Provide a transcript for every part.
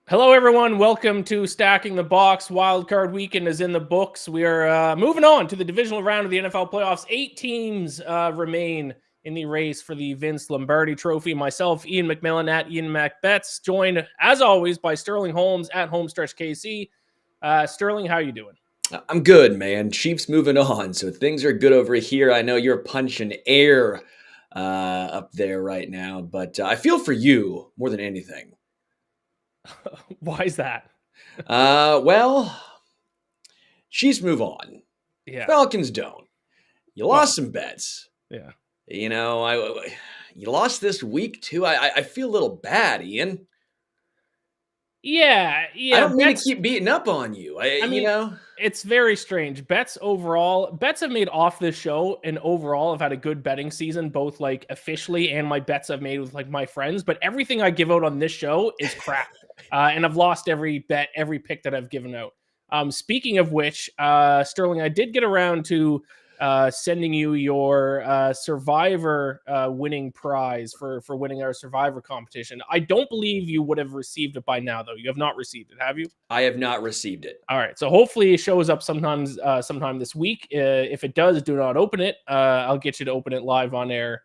Hello, everyone. Welcome to Stacking the Box. Wildcard weekend is in the books. We are moving on to the divisional round of the NFL playoffs. 8 teams remain in the race for the Vince Lombardi Trophy. Myself, Iain MacMillan at Iain MacBets, joined as always by Sterling Holmes at Homestretch KC. Sterling, how you doing? I'm good, man. Chiefs moving on, so things are good over here. I know you're punching air up there right now, but I feel for you more than anything. Why is that? Well, Chiefs move on. Yeah. Falcons don't. You lost some bets. Yeah. You know, you lost this week too. I feel a little bad, Ian. Yeah. I don't mean to keep beating up on you. It's very strange. Bets have made off this show and overall I've had a good betting season, both like officially and my bets I've made with like my friends. But everything I give out on this show is crap. And I've lost every bet, every pick that I've given out. Speaking of which, Sterling, I did get around to sending you your Survivor winning prize for winning our Survivor competition. I don't believe you would have received it by now, though. You have not received it, have you? I have not received it. All right, so hopefully it shows up sometime this week. If it does, do not open it. I'll get you to open it live on air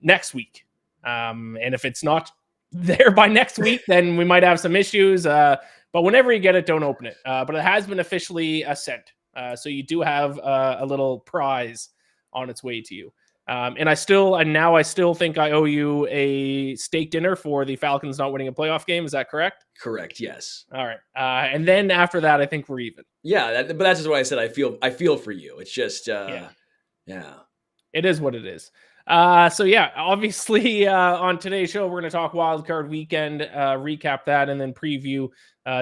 next week. And if it's not there by next week, then we might have some issues. But whenever you get it, don't open it. But it has been officially sent. So you do have a little prize on its way to you. And I still think I owe you a steak dinner for the Falcons not winning a playoff game. Is that correct? Correct. Yes. All right. And then after that, I think we're even. Yeah, but that's just why I said I feel for you. It's just yeah. It is what it is. Obviously on today's show, we're going to talk wildcard weekend, recap that, and then preview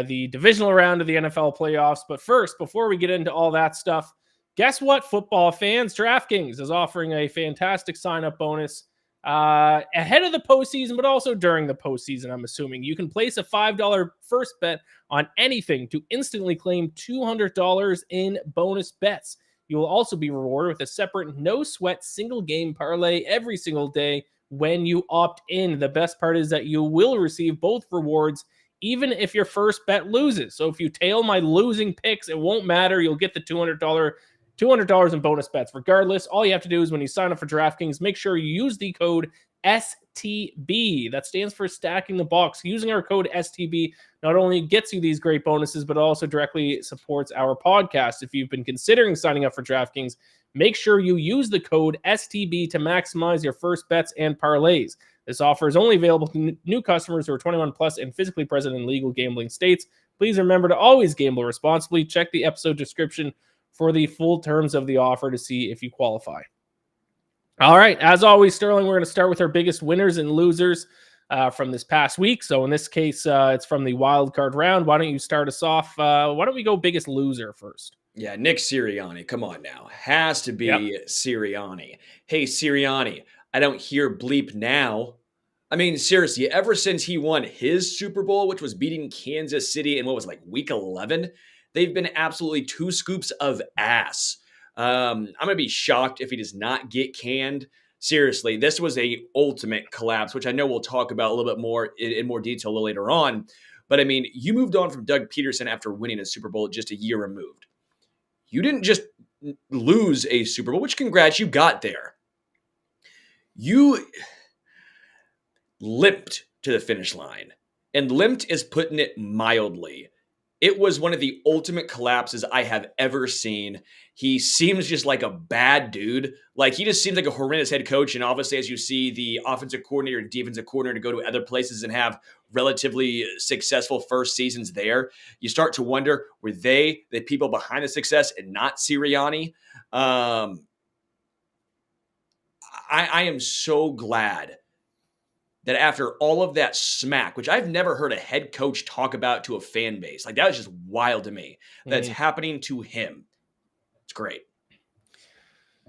the divisional round of the NFL playoffs. But first, before we get into all that stuff, guess what, football fans? DraftKings is offering a fantastic sign-up bonus ahead of the postseason, but also during the postseason, I'm assuming. You can place a $5 first bet on anything to instantly claim $200 in bonus bets. You will also be rewarded with a separate no-sweat single-game parlay every single day when you opt in. The best part is that you will receive both rewards even if your first bet loses. So if you tail my losing picks, it won't matter. You'll get the $200 in bonus bets. Regardless, all you have to do is when you sign up for DraftKings, make sure you use the code STB. That stands for Stacking the Box. Using our code STB not only gets you these great bonuses, but also directly supports our podcast. If you've been considering signing up for DraftKings, make sure you use the code STB to maximize your first bets and parlays. This offer is only available to new customers who are 21 plus and physically present in legal gambling states. Please remember to always gamble responsibly. Check the episode description for the full terms of the offer to see if you qualify. All right, as always, Sterling, we're going to start with our biggest winners and losers from this past week. So in this case, it's from the wild card round. Why don't you start us off? Why don't we go biggest loser first? Yeah, Nick Sirianni. Come on now. Has to be Sirianni. Hey, Sirianni, I don't hear bleep now. I mean, seriously, ever since he won his Super Bowl, which was beating Kansas City in week 11, they've been absolutely 2 scoops of ass. I'm going to be shocked if he does not get canned. Seriously, this was a ultimate collapse, which I know we'll talk about a little bit more in more detail a little later on. But I mean, you moved on from Doug Peterson after winning a Super Bowl just a year removed. You didn't just lose a Super Bowl, which congrats, you got there. You limped to the finish line. And limped is putting it mildly. It was one of the ultimate collapses I have ever seen. He seems just like a bad dude. Like, he just seems like a horrendous head coach. And obviously, as you see the offensive coordinator and defensive coordinator go to other places and have relatively successful first seasons there, you start to wonder, were they the people behind the success and not Sirianni? I am so glad that after all of that smack, which I've never heard a head coach talk about to a fan base, like, that was just wild to me. That's happening to him. It's great.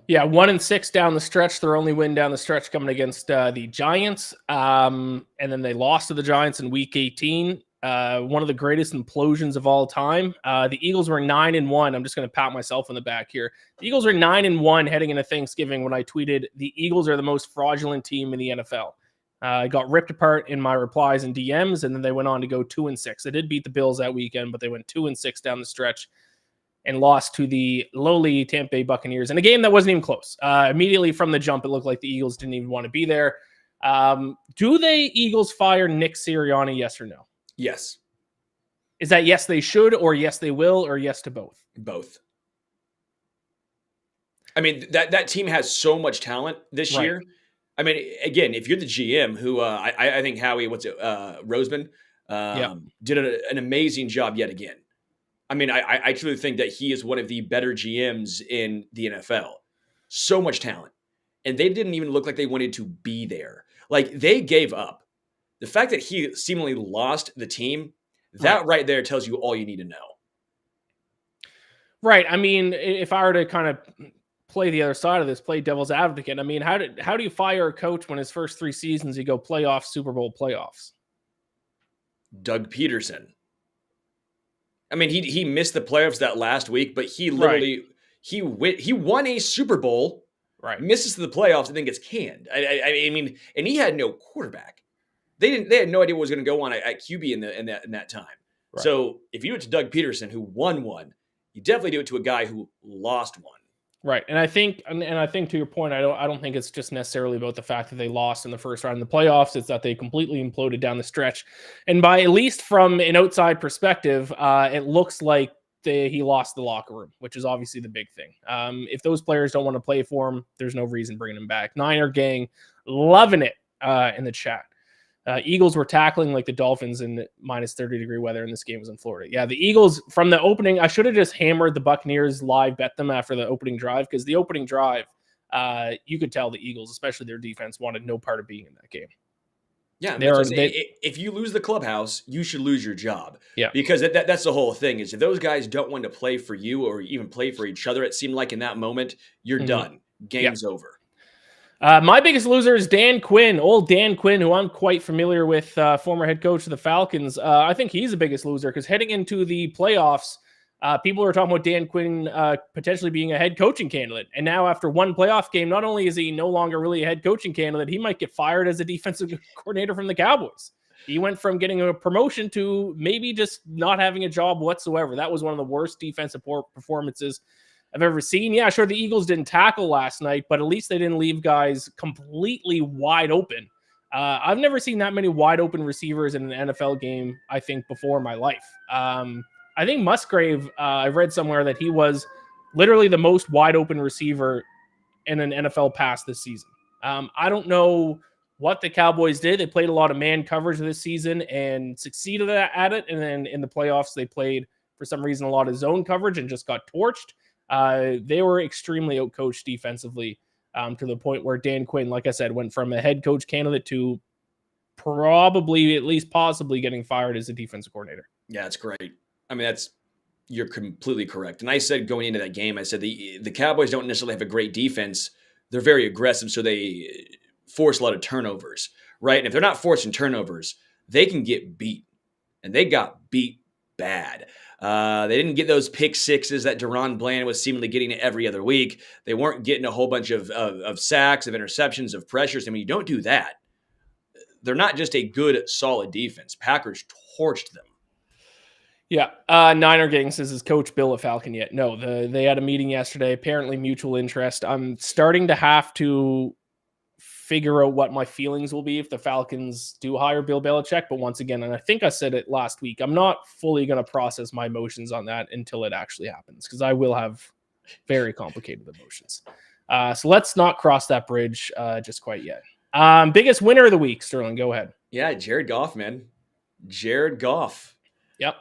Yeah, 1-6 down the stretch. Their only win down the stretch coming against the Giants. And then they lost to the Giants in week 18. One of the greatest implosions of all time. The Eagles were 9-1. I'm just going to pat myself on the back here. The Eagles were 9-1 heading into Thanksgiving when I tweeted, the Eagles are the most fraudulent team in the NFL. Got ripped apart in my replies and DMs, and then they went on to go 2-6. They did beat the Bills that weekend, but they went 2-6 down the stretch and lost to the lowly Tampa Bay Buccaneers in a game that wasn't even close. Immediately from the jump, it looked like the Eagles didn't even want to be there. Do the Eagles fire Nick Sirianni, yes or no? Yes. Is that yes, they should, or yes, they will, or yes to both? Both. I mean, that team has so much talent this year. I mean, again, if you're the GM, who I think Howie, Roseman, did an amazing job yet again. I mean, I truly think that he is one of the better GMs in the NFL. So much talent. And they didn't even look like they wanted to be there. Like, they gave up. The fact that he seemingly lost the team, that right there tells you all you need to know. Right. I mean, if I were to kind of play the other side of this, play devil's advocate, I mean, how do you fire a coach when his first 3 seasons you go playoffs, Super Bowl playoffs? Doug Peterson. I mean, he missed the playoffs that last week, but he literally he won a Super Bowl, misses the playoffs, and then gets canned. I mean, and he had no quarterback. They had no idea what was going to go on at QB in that time. Right. So if you do it to Doug Peterson, who won one, you definitely do it to a guy who lost one. Right. And I think to your point, I don't think it's just necessarily about the fact that they lost in the first round in the playoffs. It's that they completely imploded down the stretch. And by at least from an outside perspective, it looks like he lost the locker room, which is obviously the big thing. If those players don't want to play for him, there's no reason bringing him back. Niner gang loving it in the chat. Eagles were tackling like the Dolphins in minus 30-degree weather, and this game was in Florida. Yeah, the Eagles from the opening, I should have just hammered the Buccaneers live bet them after the opening drive, because the opening drive, you could tell the Eagles, especially their defense, wanted no part of being in that game. Yeah, if you lose the clubhouse, you should lose your job. Yeah, because that's the whole thing. Is if those guys don't want to play for you or even play for each other, it seemed like in that moment you're done. Game's over. My biggest loser is Dan Quinn, old Dan Quinn, who I'm quite familiar with, former head coach of the Falcons. I think he's the biggest loser because heading into the playoffs, people are talking about Dan Quinn potentially being a head coaching candidate. And now after one playoff game, not only is he no longer really a head coaching candidate, he might get fired as a defensive coordinator from the Cowboys. He went from getting a promotion to maybe just not having a job whatsoever. That was one of the worst defensive performances I've ever seen. Yeah, sure, the Eagles didn't tackle last night, but at least they didn't leave guys completely wide open. I've never seen that many wide open receivers in an NFL game, I think, before in my life. I think Musgrave, I read somewhere that he was literally the most wide open receiver in an NFL pass this season. I don't know what the Cowboys did. They played a lot of man coverage this season and succeeded at it. And then in the playoffs, they played, for some reason, a lot of zone coverage and just got torched. They were extremely outcoached defensively to the point where Dan Quinn, like I said, went from a head coach candidate to probably, at least possibly, getting fired as a defensive coordinator. Yeah, that's great. I mean, you're completely correct. And I said going into that game, I said the Cowboys don't necessarily have a great defense. They're very aggressive, so they force a lot of turnovers, right? And if they're not forcing turnovers, they can get beat. And they got beat bad. They didn't get those pick sixes that Deron Bland was seemingly getting every other week. They weren't getting a whole bunch of sacks, of interceptions, of pressures. I mean, you don't do that. They're not just a good, solid defense. Packers torched them. Yeah. Niner gang says, is Coach Bill a Falcon yet? No, they had a meeting yesterday, apparently mutual interest. I'm starting to have to figure out what my feelings will be if the Falcons do hire Bill Belichick. But once again, and I think I said it last week, I'm not fully going to process my emotions on that until it actually happens, because I will have very complicated emotions. So let's not cross that bridge just quite yet. Biggest winner of the week, Sterling, go ahead. Yeah, Jared Goff, man. Jared Goff. Yep.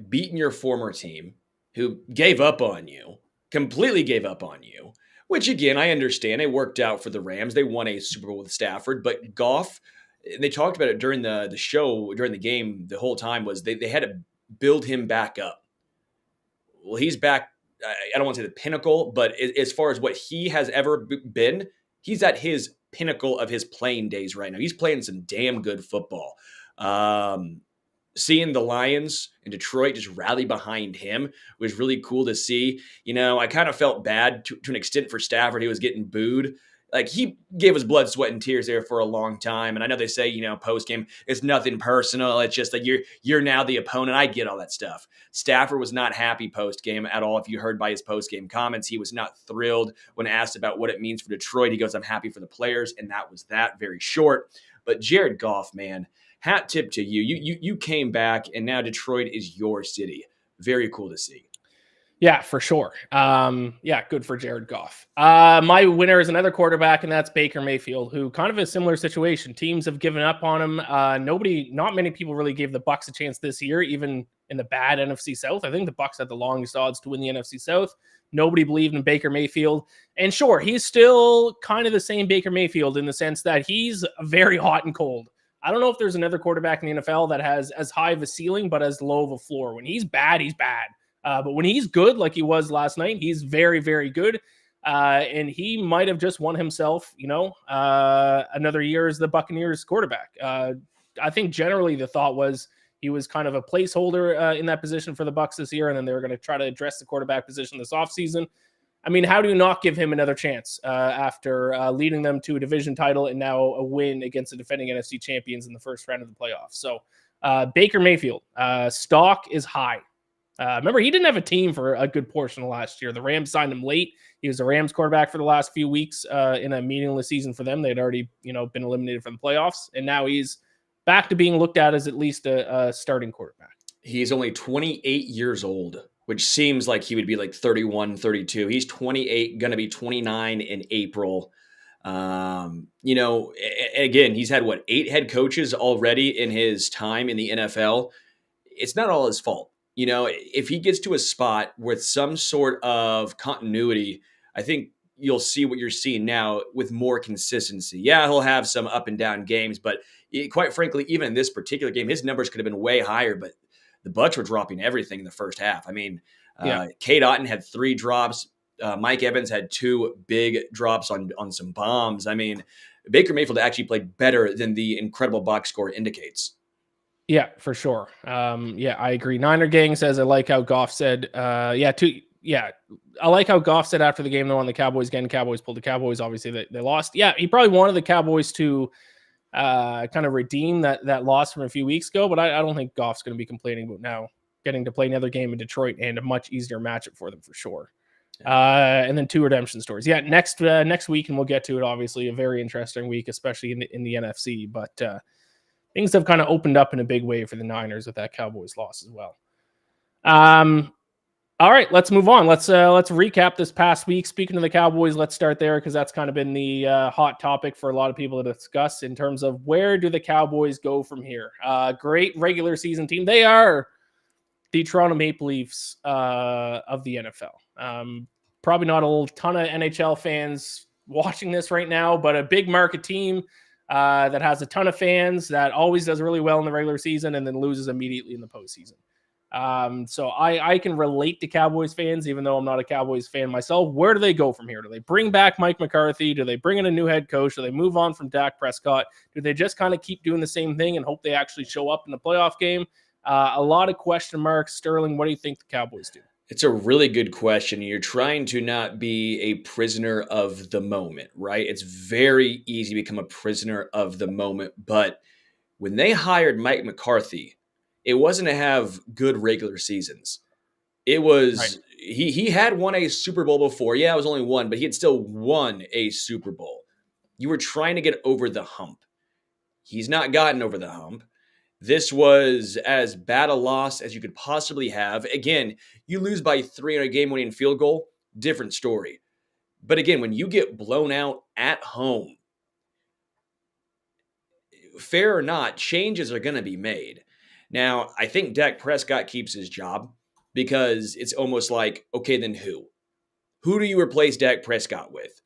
Beating your former team who gave up on you, completely gave up on you. Which, again, I understand. It worked out for the Rams. They won a Super Bowl with Stafford. But Goff, they talked about it during the show, during the game, the whole time, was they had to build him back up. Well, he's back, I don't want to say the pinnacle, but as far as what he has ever been, he's at his pinnacle of his playing days right now. He's playing some damn good football. Seeing the Lions in Detroit just rally behind him was really cool to see. You know, I kind of felt bad to an extent for Stafford. He was getting booed Like, he gave us blood, sweat, and tears there for a long time. And I know they say, post game, it's nothing personal. It's just that you're now the opponent. I get all that stuff. Stafford was not happy post game at all. If you heard by his post game comments, he was not thrilled when asked about what it means for Detroit. He goes, "I'm happy for the players," and that was that. Very short. But Jared Goff, man, hat tip to you. You came back, and now Detroit is your city. Very cool to see. Yeah, for sure. Yeah, good for Jared Goff. My winner is another quarterback, and that's Baker Mayfield, who kind of a similar situation. Teams have given up on him. Not many people really gave the Bucs a chance this year, even in the bad NFC South. I think the Bucs had the longest odds to win the NFC South. Nobody believed in Baker Mayfield. And sure, he's still kind of the same Baker Mayfield in the sense that he's very hot and cold. I don't know if there's another quarterback in the NFL that has as high of a ceiling, but as low of a floor. When he's bad, he's bad. But when he's good, like he was last night, he's very, very good. And he might have just won himself, another year as the Buccaneers quarterback. I think generally the thought was he was kind of a placeholder in that position for the Bucs this year, and then they were going to try to address the quarterback position this offseason. I mean, how do you not give him another chance after leading them to a division title and now a win against the defending NFC champions in the first round of the playoffs? So Baker Mayfield, stock is high. Remember, he didn't have a team for a good portion of last year. The Rams signed him late. He was a Rams quarterback for the last few weeks in a meaningless season for them. They'd already, been eliminated from the playoffs, and now he's back to being looked at as at least a starting quarterback. He's only 28 years old, which seems like he would be like 31, 32. He's 28, going to be 29 in April. Again, he's had 8 head coaches already in his time in the NFL. It's not all his fault. If he gets to a spot with some sort of continuity, I think you'll see what you're seeing now with more consistency. Yeah, he'll have some up and down games, but quite frankly, even in this particular game, his numbers could have been way higher, but the Bucs were dropping everything in the first half. I mean, Cade Otton had 3 drops. Mike Evans had 2 big drops on some bombs. I mean, Baker Mayfield actually played better than the incredible box score indicates. Yeah, for sure. I agree. Niner Gang says, I like how Goff said, I like how Goff said after the game, though, on the Cowboys again, Cowboys pulled the Cowboys. Obviously, they lost. Yeah, he probably wanted the Cowboys to kind of redeem that loss from a few weeks ago, but I don't think Goff's going to be complaining about now getting to play another game in Detroit and a much easier matchup for them for sure. And then 2 redemption stories. Yeah, next week, and we'll get to it, obviously, a very interesting week, especially in the NFC, but things have kind of opened up in a big way for the Niners with that Cowboys loss as well. All right, let's move on. Let's recap this past week. Speaking of the Cowboys, let's start there because that's kind of been the hot topic for a lot of people to discuss in terms of where do the Cowboys go from here. Great regular season team. They are the Toronto Maple Leafs of the NFL. Probably not a ton of NHL fans watching this right now, but a big market team that has a ton of fans, that always does really well in the regular season and then loses immediately in the postseason. So I can relate to Cowboys fans, even though I'm not a Cowboys fan myself. Where do they go from here? Do they bring back Mike McCarthy? Do they bring in a new head coach? Do they move on from Dak Prescott? Do they just kind of keep doing the same thing and hope they actually show up in the playoff game? A lot of question marks. Sterling, what do you think the Cowboys do? It's a really good question. You're trying to not be a prisoner of the moment, right? It's very easy to become a prisoner of the moment. But when they hired Mike McCarthy, it wasn't to have good regular seasons. It was, right. He had won a Super Bowl before. Yeah, it was only one, but he had still won a Super Bowl. You were trying to get over the hump. He's not gotten over the hump. This was as bad a loss as you could possibly have. Again, you lose by 3 on a game-winning field goal, different story. But again, when you get blown out at home, fair or not, changes are going to be made. Now, I think Dak Prescott keeps his job because it's almost like, okay, then who? Who do you replace Dak Prescott with?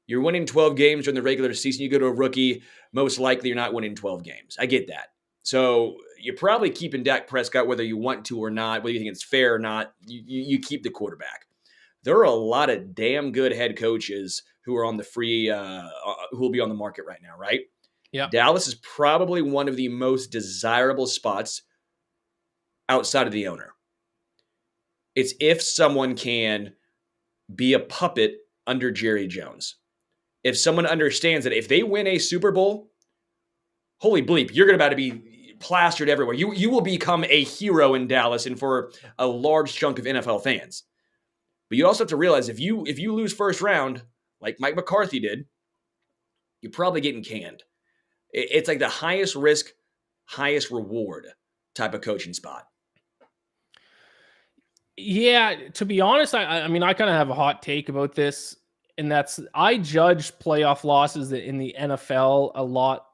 You're winning 12 games during the regular season. You go to a rookie, most likely you're not winning 12 games. I get that. So you're probably keeping Dak Prescott whether you want to or not, whether you think it's fair or not. You keep the quarterback. There are a lot of damn good head coaches who are on the free, who will be on the market right now, right? Yeah. Dallas is probably one of the most desirable spots outside of the owner. It's if someone can be a puppet under Jerry Jones. if someone understands that if they win a Super Bowl, holy bleep, you're about to be plastered everywhere. You will become a hero in Dallas and for a large chunk of NFL fans. But you also have to realize if you lose first round, like Mike McCarthy did, you're probably getting canned. It's like the highest risk, highest reward type of coaching spot. Yeah, to be honest, I mean, I kind of have a hot take about this, and that's I judge playoff losses in the NFL a lot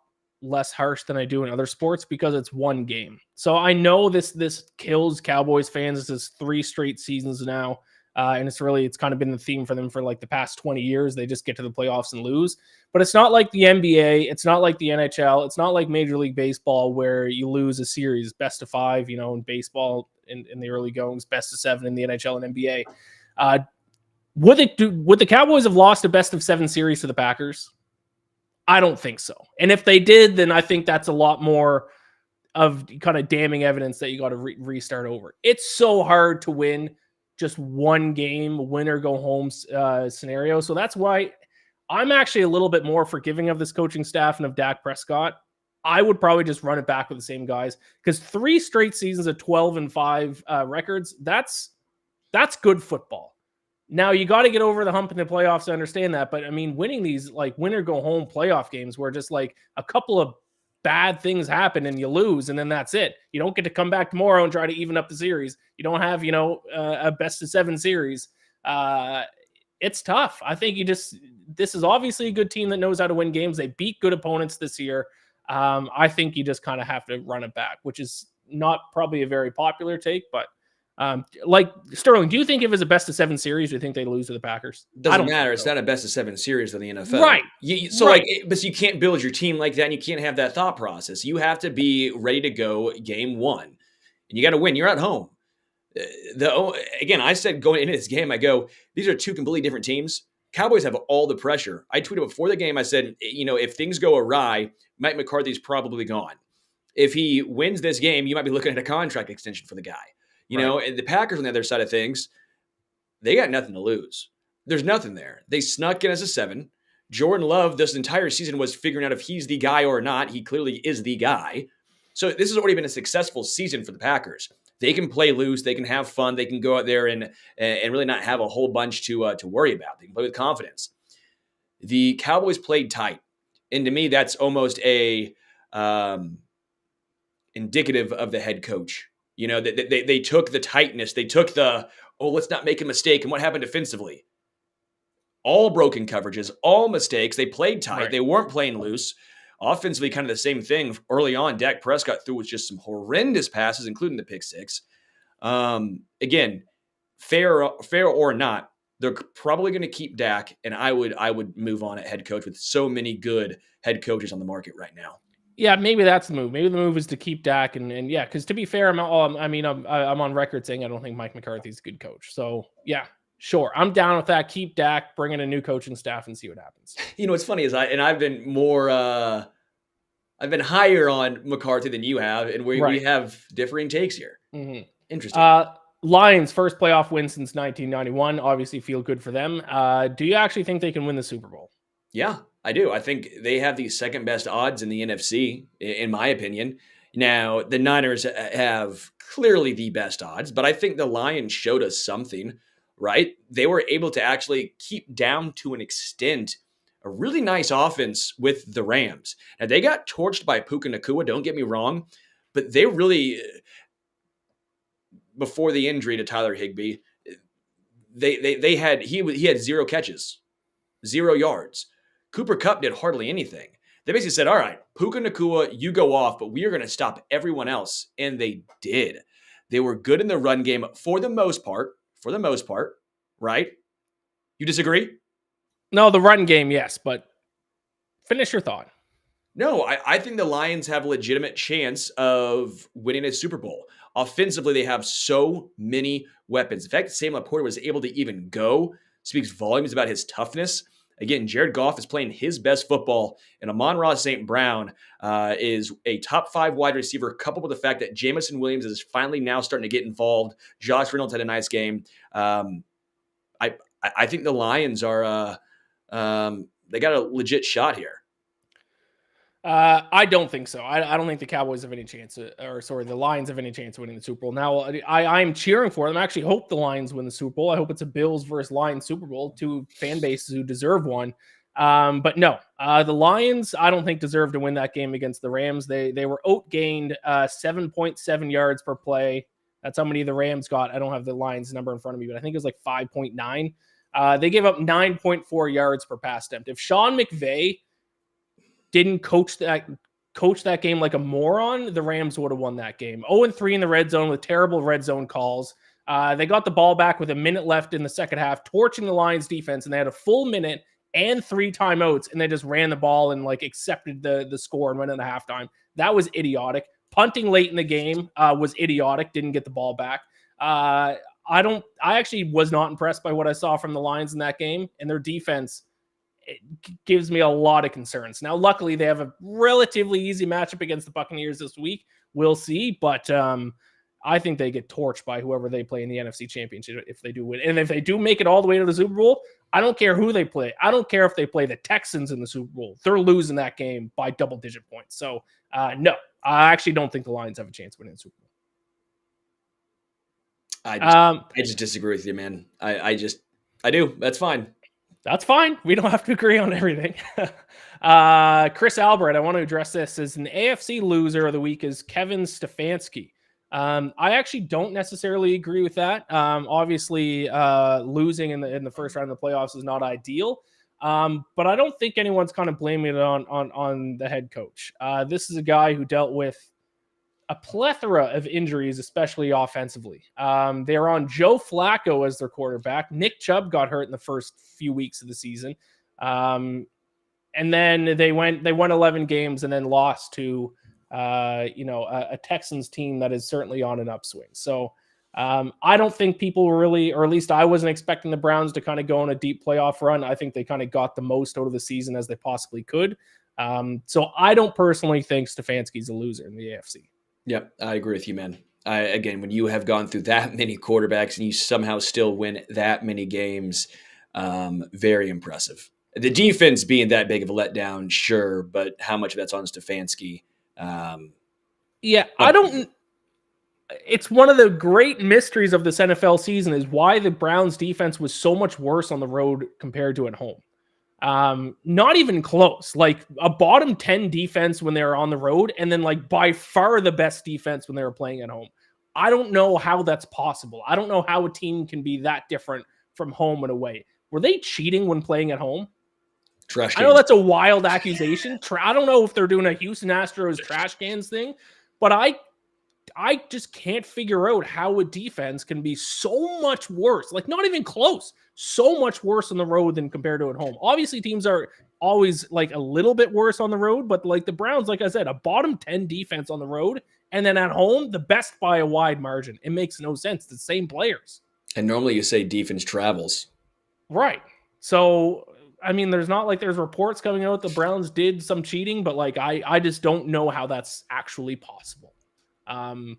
less harsh than I do in other sports because it's one game. So I know this kills Cowboys fans. This is 3 straight seasons now, and it's kind of been the theme for them for like the past 20 years. They just get to the playoffs and lose. But it's not like the NBA. It's not like the NHL. It's not like Major League Baseball where you lose a series, best of 5. In baseball in the early goings, best of 7 in the NHL and NBA. Would the Cowboys have lost a best of 7 series to the Packers? I don't think so. And if they did, then I think that's a lot more of kind of damning evidence that you got to restart over. It's so hard to win just one game, win or go home scenario. So that's why I'm actually a little bit more forgiving of this coaching staff and of Dak Prescott. I would probably just run it back with the same guys because 3 straight seasons of 12-5 records, that's good football. Now you got to get over the hump in the playoffs to understand that. But I mean, winning these like win or go home playoff games where just like a couple of bad things happen and you lose, and then that's it. You don't get to come back tomorrow and try to even up the series. You don't have, a best of 7 series. It's tough. I think this is obviously a good team that knows how to win games. They beat good opponents this year. I think you just kind of have to run it back, which is not probably a very popular take, but like Sterling, do you think if it's a best of 7 series, do you think they lose to the Packers? Doesn't matter. It's not a best of 7 series in the NFL. Right. But you can't build your team like that. And you can't have that thought process. You have to be ready to go game 1 and you got to win. You're at home. Again, I said going into this game, I go, these are 2 completely different teams. Cowboys have all the pressure. I tweeted before the game. I said, if things go awry, Mike McCarthy's probably gone. If he wins this game, you might be looking at a contract extension for the guy. And the Packers on the other side of things, they got nothing to lose. There's nothing there. They snuck in as a 7. Jordan Love this entire season was figuring out if he's the guy or not. He clearly is the guy. So this has already been a successful season for the Packers. They can play loose. They can have fun. They can go out there and really not have a whole bunch to worry about. They can play with confidence. The Cowboys played tight. And to me, that's almost a indicative of the head coach. They took the tightness. They took let's not make a mistake. And what happened defensively? All broken coverages, all mistakes. They played tight. Right. They weren't playing loose. Offensively, kind of the same thing. Early on, Dak Prescott threw with just some horrendous passes, including the pick 6. Again, fair or not, they're probably going to keep Dak, and I would move on at head coach with so many good head coaches on the market right now. Yeah, maybe that's the move. Maybe the move is to keep Dak, and yeah, because to be fair, I'm on record saying I don't think Mike McCarthy's a good coach. So yeah, sure, I'm down with that. Keep Dak, bring in a new coaching staff, and see what happens. What's funny is I've been more, I've been higher on McCarthy than you have, and we have differing takes here. Mm-hmm. Interesting. Lions first playoff win since 1991. Obviously, feel good for them. Do you actually think they can win the Super Bowl? Yeah, I do. I think they have the second best odds in the NFC, in my opinion. Now, the Niners have clearly the best odds, but I think the Lions showed us something, right? They were able to actually keep down to an extent a really nice offense with the Rams. Now, they got torched by Puka Nacua, don't get me wrong, but they really, before the injury to Tyler Higbee, he had 0 catches, 0 yards. Cooper Kupp did hardly anything. They basically said, all right, Puka Nacua, you go off, but we are going to stop everyone else. And they did. They were good in the run game for the most part, right? You disagree? No, the run game, yes, but finish your thought. No, I think the Lions have a legitimate chance of winning a Super Bowl. Offensively, they have so many weapons. In fact, Sam Laporta was able to even go, speaks volumes about his toughness. Again, Jared Goff is playing his best football, and Amon-Ra St. Brown is a top 5 wide receiver, coupled with the fact that Jamison Williams is finally now starting to get involved. Josh Reynolds had a nice game. I think the Lions are they got a legit shot here. I don't think so. I don't think the Cowboys have any chance, the Lions have any chance of winning the Super Bowl. Now, I'm cheering for them. I actually hope the Lions win the Super Bowl. I hope it's a Bills versus Lions Super Bowl, two fan bases who deserve one. But no, the Lions, I don't think deserve to win that game against the Rams. They were outgained 7.7 yards per play. That's how many the Rams got. I don't have the Lions number in front of me, but I think it was like 5.9. They gave up 9.4 yards per pass attempt. If Sean McVay didn't coach that game like a moron, the Rams would have won that game. 0-3 in the red zone with terrible red zone calls. They got the ball back with a minute left in the second half, torching the Lions defense, and they had a full minute and 3 timeouts, and they just ran the ball and like accepted the score and went into halftime. That was idiotic. Punting late in the game was idiotic. Didn't get the ball back. I actually was not impressed by what I saw from the Lions in that game, and their defense, it gives me a lot of concerns. Now, luckily, they have a relatively easy matchup against the Buccaneers this week. We'll see, but I think they get torched by whoever they play in the NFC Championship if they do win. And if they do make it all the way to the Super Bowl, I don't care who they play. I don't care if they play the Texans in the Super Bowl. They're losing that game by double-digit points. So, no, I actually don't think the Lions have a chance of winning the Super Bowl. I just disagree with you, man. I do. That's fine. That's fine. We don't have to agree on everything. Chris Albert, I want to address this. As an AFC loser of the week is Kevin Stefanski. I actually don't necessarily agree with that. Obviously, losing in the first round of the playoffs is not ideal. But I don't think anyone's kind of blaming it on the head coach. This is a guy who dealt with a plethora of injuries, especially offensively. They're on Joe Flacco as their quarterback. Nick Chubb got hurt in the first few weeks of the season. And then they won 11 games and then lost to a Texans team that is certainly on an upswing. So I don't think people were really, or at least I wasn't expecting the Browns to kind of go on a deep playoff run. I think they kind of got the most out of the season as they possibly could. So I don't personally think Stefanski's a loser in the AFC. Yep, I agree with you, man. Again, when you have gone through that many quarterbacks and you somehow still win that many games, very impressive. The defense being that big of a letdown, sure, but how much of that's on Stefanski? It's one of the great mysteries of this NFL season is why the Browns defense was so much worse on the road compared to at home. Not even close, like a bottom 10 defense when they were on the road, and then like by far the best defense when they were playing at home. I don't know how that's possible. I don't know how a team can be that different from home and away. Were they cheating when playing at home? Trash I know that's a wild accusation. I don't know if they're doing a Houston Astros trash cans thing, but I just can't figure out how a defense can be so much worse, like not even close, so much worse on the road than compared to at home. Obviously, teams are always like a little bit worse on the road, but like the Browns, like I said, a bottom 10 defense on the road, and then at home, the best by a wide margin. It makes no sense. The same players. And normally you say defense travels. Right. So, I mean, there's reports coming out the Browns did some cheating, but like I just don't know how that's actually possible. And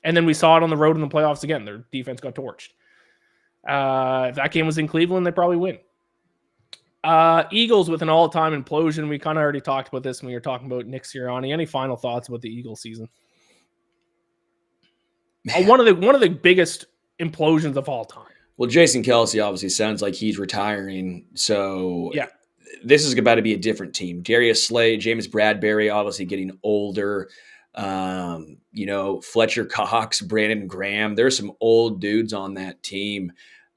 then we saw it on the road in the playoffs again. Their defense got torched. If that game was in Cleveland, they probably win. Eagles with an all-time implosion. We kind of already talked about this when we were talking about Nick Sirianni. Any final thoughts about the Eagles season? One of the biggest implosions of all time. Well, Jason Kelce obviously sounds like he's retiring. So yeah, this is about to be a different team. Darius Slay, James Bradbury, obviously getting older. Fletcher Cox, Brandon Graham. There's some old dudes on that team.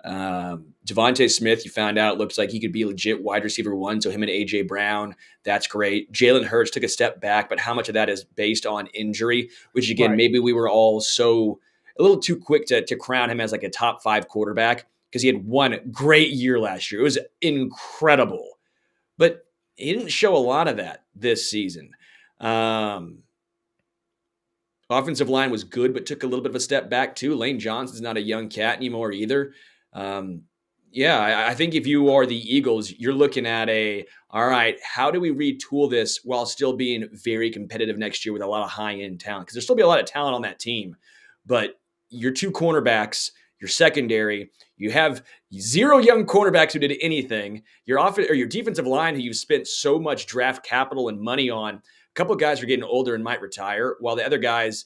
Devontae Smith, you found out, looks like he could be legit wide receiver one. So him and A.J. Brown, that's great. Jalen Hurts took a step back, but how much of that is based on injury? Which, again, maybe we were all a little too quick to crown him as like a top 5 quarterback because he had one great year last year. It was incredible. But he didn't show a lot of that this season. Offensive line was good, but took a little bit of a step back too. Lane Johnson's not a young cat anymore either. I think if you are the Eagles, you're looking at all right, how do we retool this while still being very competitive next year with a lot of high-end talent? Because there'll still be a lot of talent on that team. But your 2 cornerbacks, your secondary. You have 0 young cornerbacks who did anything. Your offense or your defensive line, who you've spent so much draft capital and money on. A couple of guys are getting older and might retire, while the other guys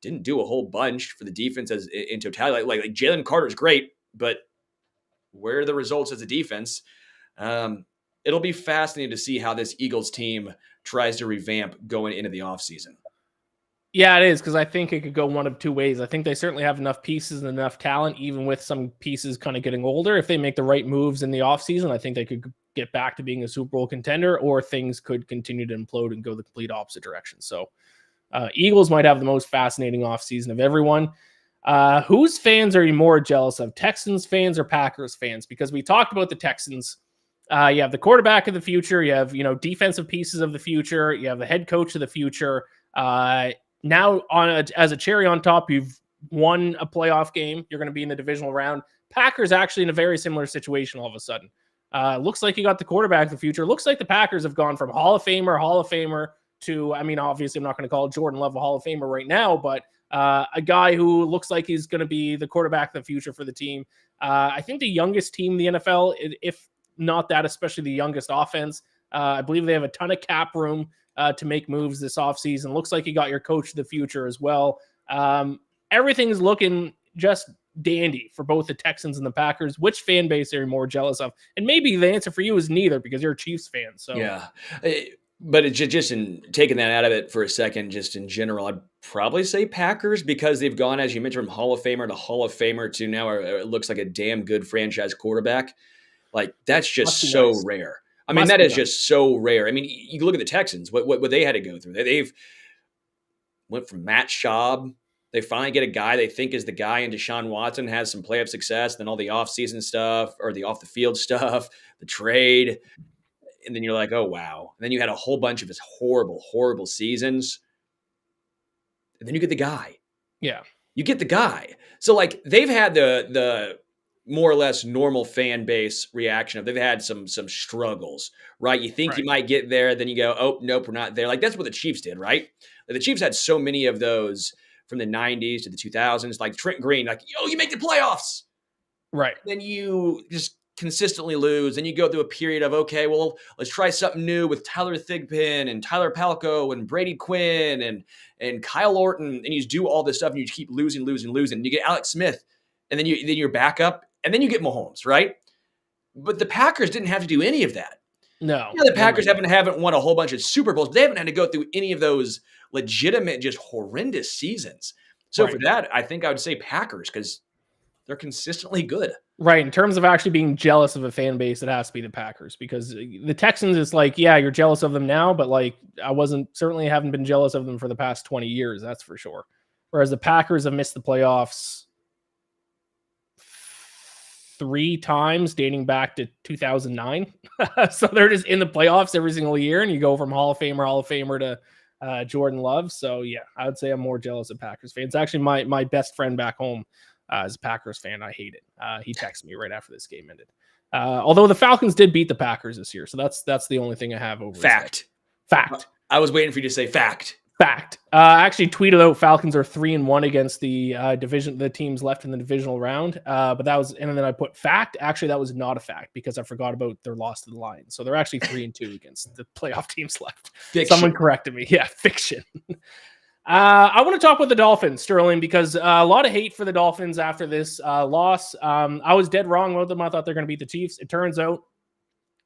didn't do a whole bunch for the defense as in totality. Like Jalen Carter's great, but where are the results as a defense? It'll be fascinating to see how this Eagles team tries to revamp going into the offseason. Yeah, it is, because I think it could go one of two ways. I think they certainly have enough pieces and enough talent, even with some pieces kind of getting older. If they make the right moves in the offseason, I think they could get back to being a Super Bowl contender, or things could continue to implode and go the complete opposite direction. So Eagles might have the most fascinating offseason of everyone. Whose fans are you more jealous of, Texans fans or Packers fans? Because we talked about the Texans. You have the quarterback of the future. You have, defensive pieces of the future. You have the head coach of the future. Now, as a cherry on top, you've won a playoff game. You're going to be in the divisional round. Packers actually in a very similar situation all of a sudden. Looks like you got the quarterback of the future. Looks like the Packers have gone from Hall of Famer to, obviously I'm not going to call Jordan Love a Hall of Famer right now, but a guy who looks like he's going to be the quarterback of the future for the team. I think the youngest team in the NFL, if not that, especially the youngest offense. I believe they have a ton of cap room to make moves this offseason. Looks like you got your coach of the future as well. Everything's looking just dandy for both the Texans and the Packers. Which fan base are you more jealous of? And maybe the answer for you is neither, because you're a Chiefs fan. So yeah, but it's just in taking that out of it for a second, just in general, I'd probably say Packers, because they've gone, as you mentioned, from Hall of Famer to Hall of Famer to now it looks like a damn good franchise quarterback. Like, that's just so nice. Rare. That is just so rare. You look at the Texans, what they had to go through. They've went from Matt Schaub. They finally get a guy they think is the guy, and Deshaun Watson has some playoff success. Then all the offseason stuff, or the off-the-field stuff, the trade. And then you're like, oh, wow. And then you had a whole bunch of his horrible, horrible seasons. And then you get the guy. Yeah. You get the guy. So, they've had the more or less normal fan base reaction of they've had some struggles, right? You think you might get there, then you go, oh, nope, we're not there. That's what the Chiefs did, right? The Chiefs had so many of those from the 90s to the 2000s, like Trent Green, you make the playoffs. Right. Then you just consistently lose, and you go through a period of, okay, well, let's try something new with Tyler Thigpen and Tyler Palko and Brady Quinn and Kyle Orton, and you just do all this stuff, and you keep losing. And you get Alex Smith, and then you're back up. And then you get Mahomes, right? But the Packers didn't have to do any of that. No. The Packers haven't won a whole bunch of Super Bowls. But they haven't had to go through any of those legitimate, just horrendous seasons. So for that, I think I would say Packers, because they're consistently good. Right. In terms of actually being jealous of a fan base, it has to be the Packers, because the Texans is you're jealous of them now, but I certainly haven't been jealous of them for the past 20 years. That's for sure. Whereas the Packers have missed the playoffs 3 times dating back to 2009. So they're just in the playoffs every single year, and you go from Hall of Famer to Jordan Love. So yeah, I would say I'm more jealous of Packers fans. Actually, my best friend back home is a Packers fan. I hate it. He texted me right after this game ended. Although the Falcons did beat the Packers this year. So that's the only thing I have over Fact. I was waiting for you to say fact. I actually tweeted out Falcons are 3-1 against the the teams left in the divisional round. But that was, and then I put fact. Actually, that was not a fact, because I forgot about their loss to the Lions. So they're actually 3-2 against the playoff teams left. Fiction. Someone corrected me. Yeah, fiction. I want to talk with the Dolphins, Sterling, because a lot of hate for the Dolphins after this loss. I was dead wrong about them. I thought they're going to beat the Chiefs. It turns out,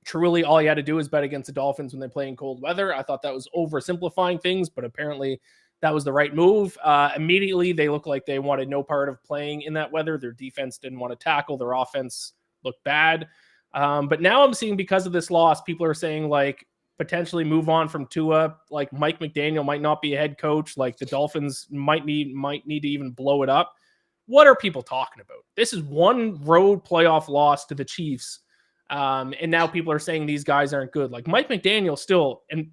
truly, all you had to do is bet against the Dolphins when they play in cold weather. I thought that was oversimplifying things, but apparently that was the right move. Immediately, they looked like they wanted no part of playing in that weather. Their defense didn't want to tackle. Their offense looked bad. But now I'm seeing, because of this loss, people are saying potentially move on from Tua. Mike McDaniel might not be a head coach. The Dolphins might need to even blow it up. What are people talking about? This is one road playoff loss to the Chiefs. And now people are saying these guys aren't good. Mike McDaniel still, and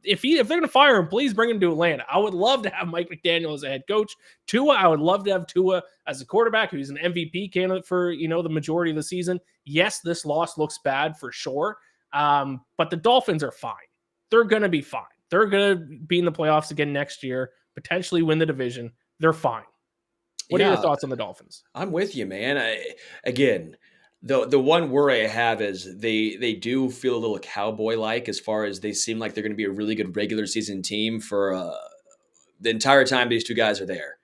if they're going to fire him, please bring him to Atlanta. I would love to have Mike McDaniel as a head coach. Tua, I would love to have Tua as a quarterback, who's an MVP candidate for, the majority of the season. Yes, this loss looks bad for sure. But the Dolphins are fine. They're going to be fine. They're going to be in the playoffs again next year, potentially win the division. They're fine. What are your thoughts on the Dolphins? I'm with you, man. Again, the one worry I have is they do feel a little cowboy-like as far as they seem like they're going to be a really good regular season team for the entire time these two guys are there.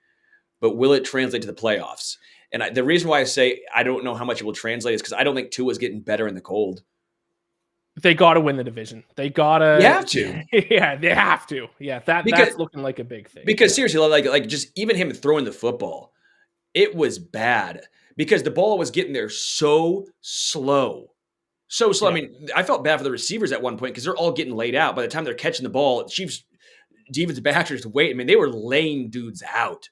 But will it translate to the playoffs? And the reason why I say I don't know how much it will translate is because I don't think Tua's getting better in the cold. They got to win the division. They got to. You have to. Yeah, they have to. Yeah, that's looking like a big thing. Because seriously, like just even him throwing the football, it was bad because the ball was getting there so slow. So slow. Yeah. I mean, I felt bad for the receivers at one point because they're all getting laid out. By the time they're catching the ball, Chiefs defensive backs just wait. I mean, they were laying dudes out.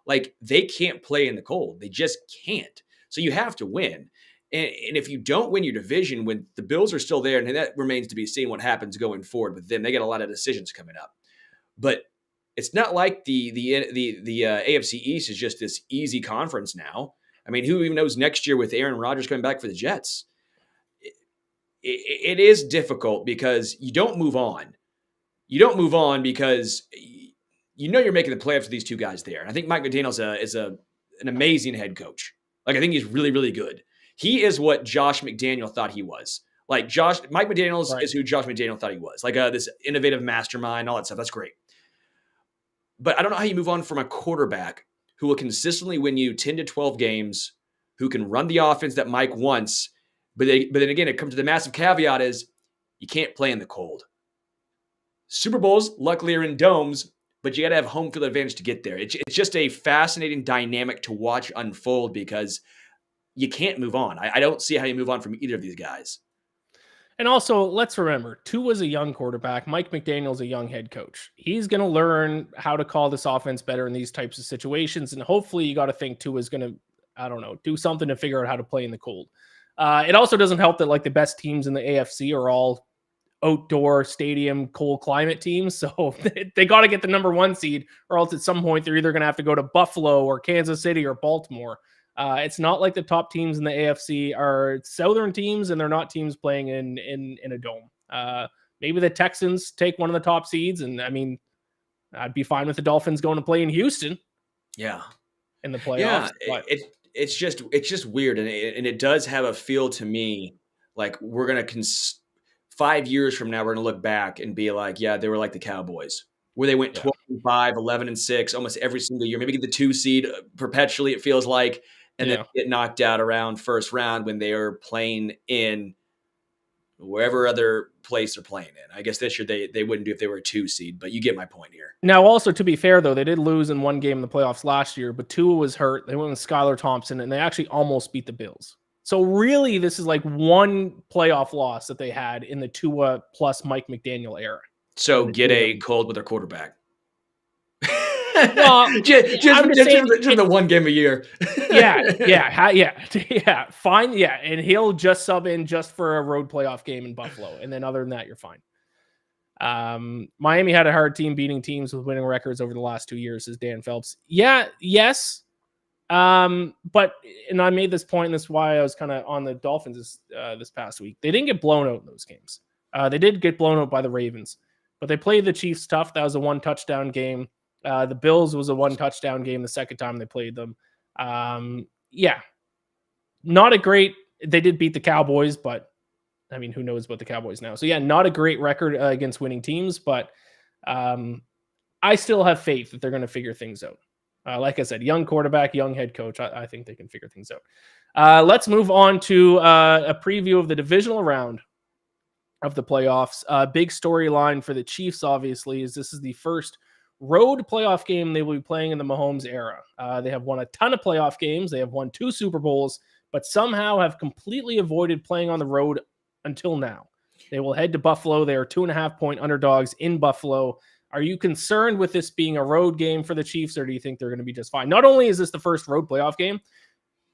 Like, they can't play in the cold. They just can't. So you have to win. And if you don't win your division when the Bills are still there, and that remains to be seen what happens going forward with them, they got a lot of decisions coming up. But it's not like the AFC East is just this easy conference now. I mean, who even knows next year with Aaron Rodgers coming back for the Jets? It is difficult because you don't move on. You don't move on because you know you're making the playoffs with these two guys there. And I think Mike McDaniel is an amazing head coach. Like, I think he's really, really good. He is what Josh McDaniel thought he was. Like, Mike McDaniel is who Josh McDaniel thought he was. Like, this innovative mastermind, all that stuff. That's great. But I don't know how you move on from a quarterback who will consistently win you 10 to 12 games, who can run the offense that Mike wants. But then again, it comes to the massive caveat is you can't play in the cold. Super Bowls, luckily, are in domes, but you got to have home field advantage to get there. It's just a fascinating dynamic to watch unfold because you can't move on. I don't see how you move on from either of these guys. And also, let's remember, Tua's a young quarterback. Mike McDaniel's a young head coach. He's going to learn how to call this offense better in these types of situations. And hopefully you got to think Tua's going to, I don't know, do something to figure out how to play in the cold. It also doesn't help that like the best teams in the AFC are all outdoor stadium, cold climate teams. So they got to get the number 1 seed, or else at some point they're either going to have to go to Buffalo or Kansas City or Baltimore. It's not like the top teams in the AFC are Southern teams, and they're not teams playing in a dome. Maybe the Texans take one of the top seeds, and I mean, I'd be fine with the Dolphins going to play in Houston. Yeah, in the playoffs. Yeah, it's just weird, and it does have a feel to me like we're gonna 5 years from now we're gonna look back and be like, yeah, they were like the Cowboys, where they went 12-5, 11-6 almost every single year. Maybe get the 2 seed perpetually, it feels like. And then get knocked out around first round when they are playing in wherever other place they're playing in. I guess this year they wouldn't do if they were a 2 seed, but you get my point here. Now, also, to be fair, though, they did lose in one game in the playoffs last year, but Tua was hurt. They went with Skylar Thompson, and they actually almost beat the Bills. So really, this is like one playoff loss that they had in the Tua plus Mike McDaniel era. So get a cold with their quarterback. Well, just the one game a year. Yeah. Fine. Yeah. And he'll just sub in just for a road playoff game in Buffalo. And then other than that, you're fine. Miami had a hard team beating teams with winning records over the last 2 years, says Dan Phelps. Yeah. Yes. But I made this point, and that's why I was kind of on the Dolphins this past week. They didn't get blown out in those games. They did get blown out by the Ravens, but they played the Chiefs tough. That was a 1 touchdown game. The Bills was a 1 touchdown game the second time they played them. Not a great, they did beat the Cowboys, but I mean, who knows about the Cowboys now? So yeah, not a great record against winning teams, but I still have faith that they're going to figure things out. Like I said, young quarterback, young head coach. I think they can figure things out. Let's move on to a preview of the divisional round of the playoffs. Big storyline for the Chiefs, obviously, is this is the first road playoff game they will be playing in the Mahomes era. They have won a ton of playoff games. They have won 2 Super Bowls, but somehow have completely avoided playing on the road until now. They will head to Buffalo. They are 2.5-point underdogs in Buffalo. Are you concerned with this being a road game for the Chiefs, or do you think they're going to be just fine? Not only is this the first road playoff game,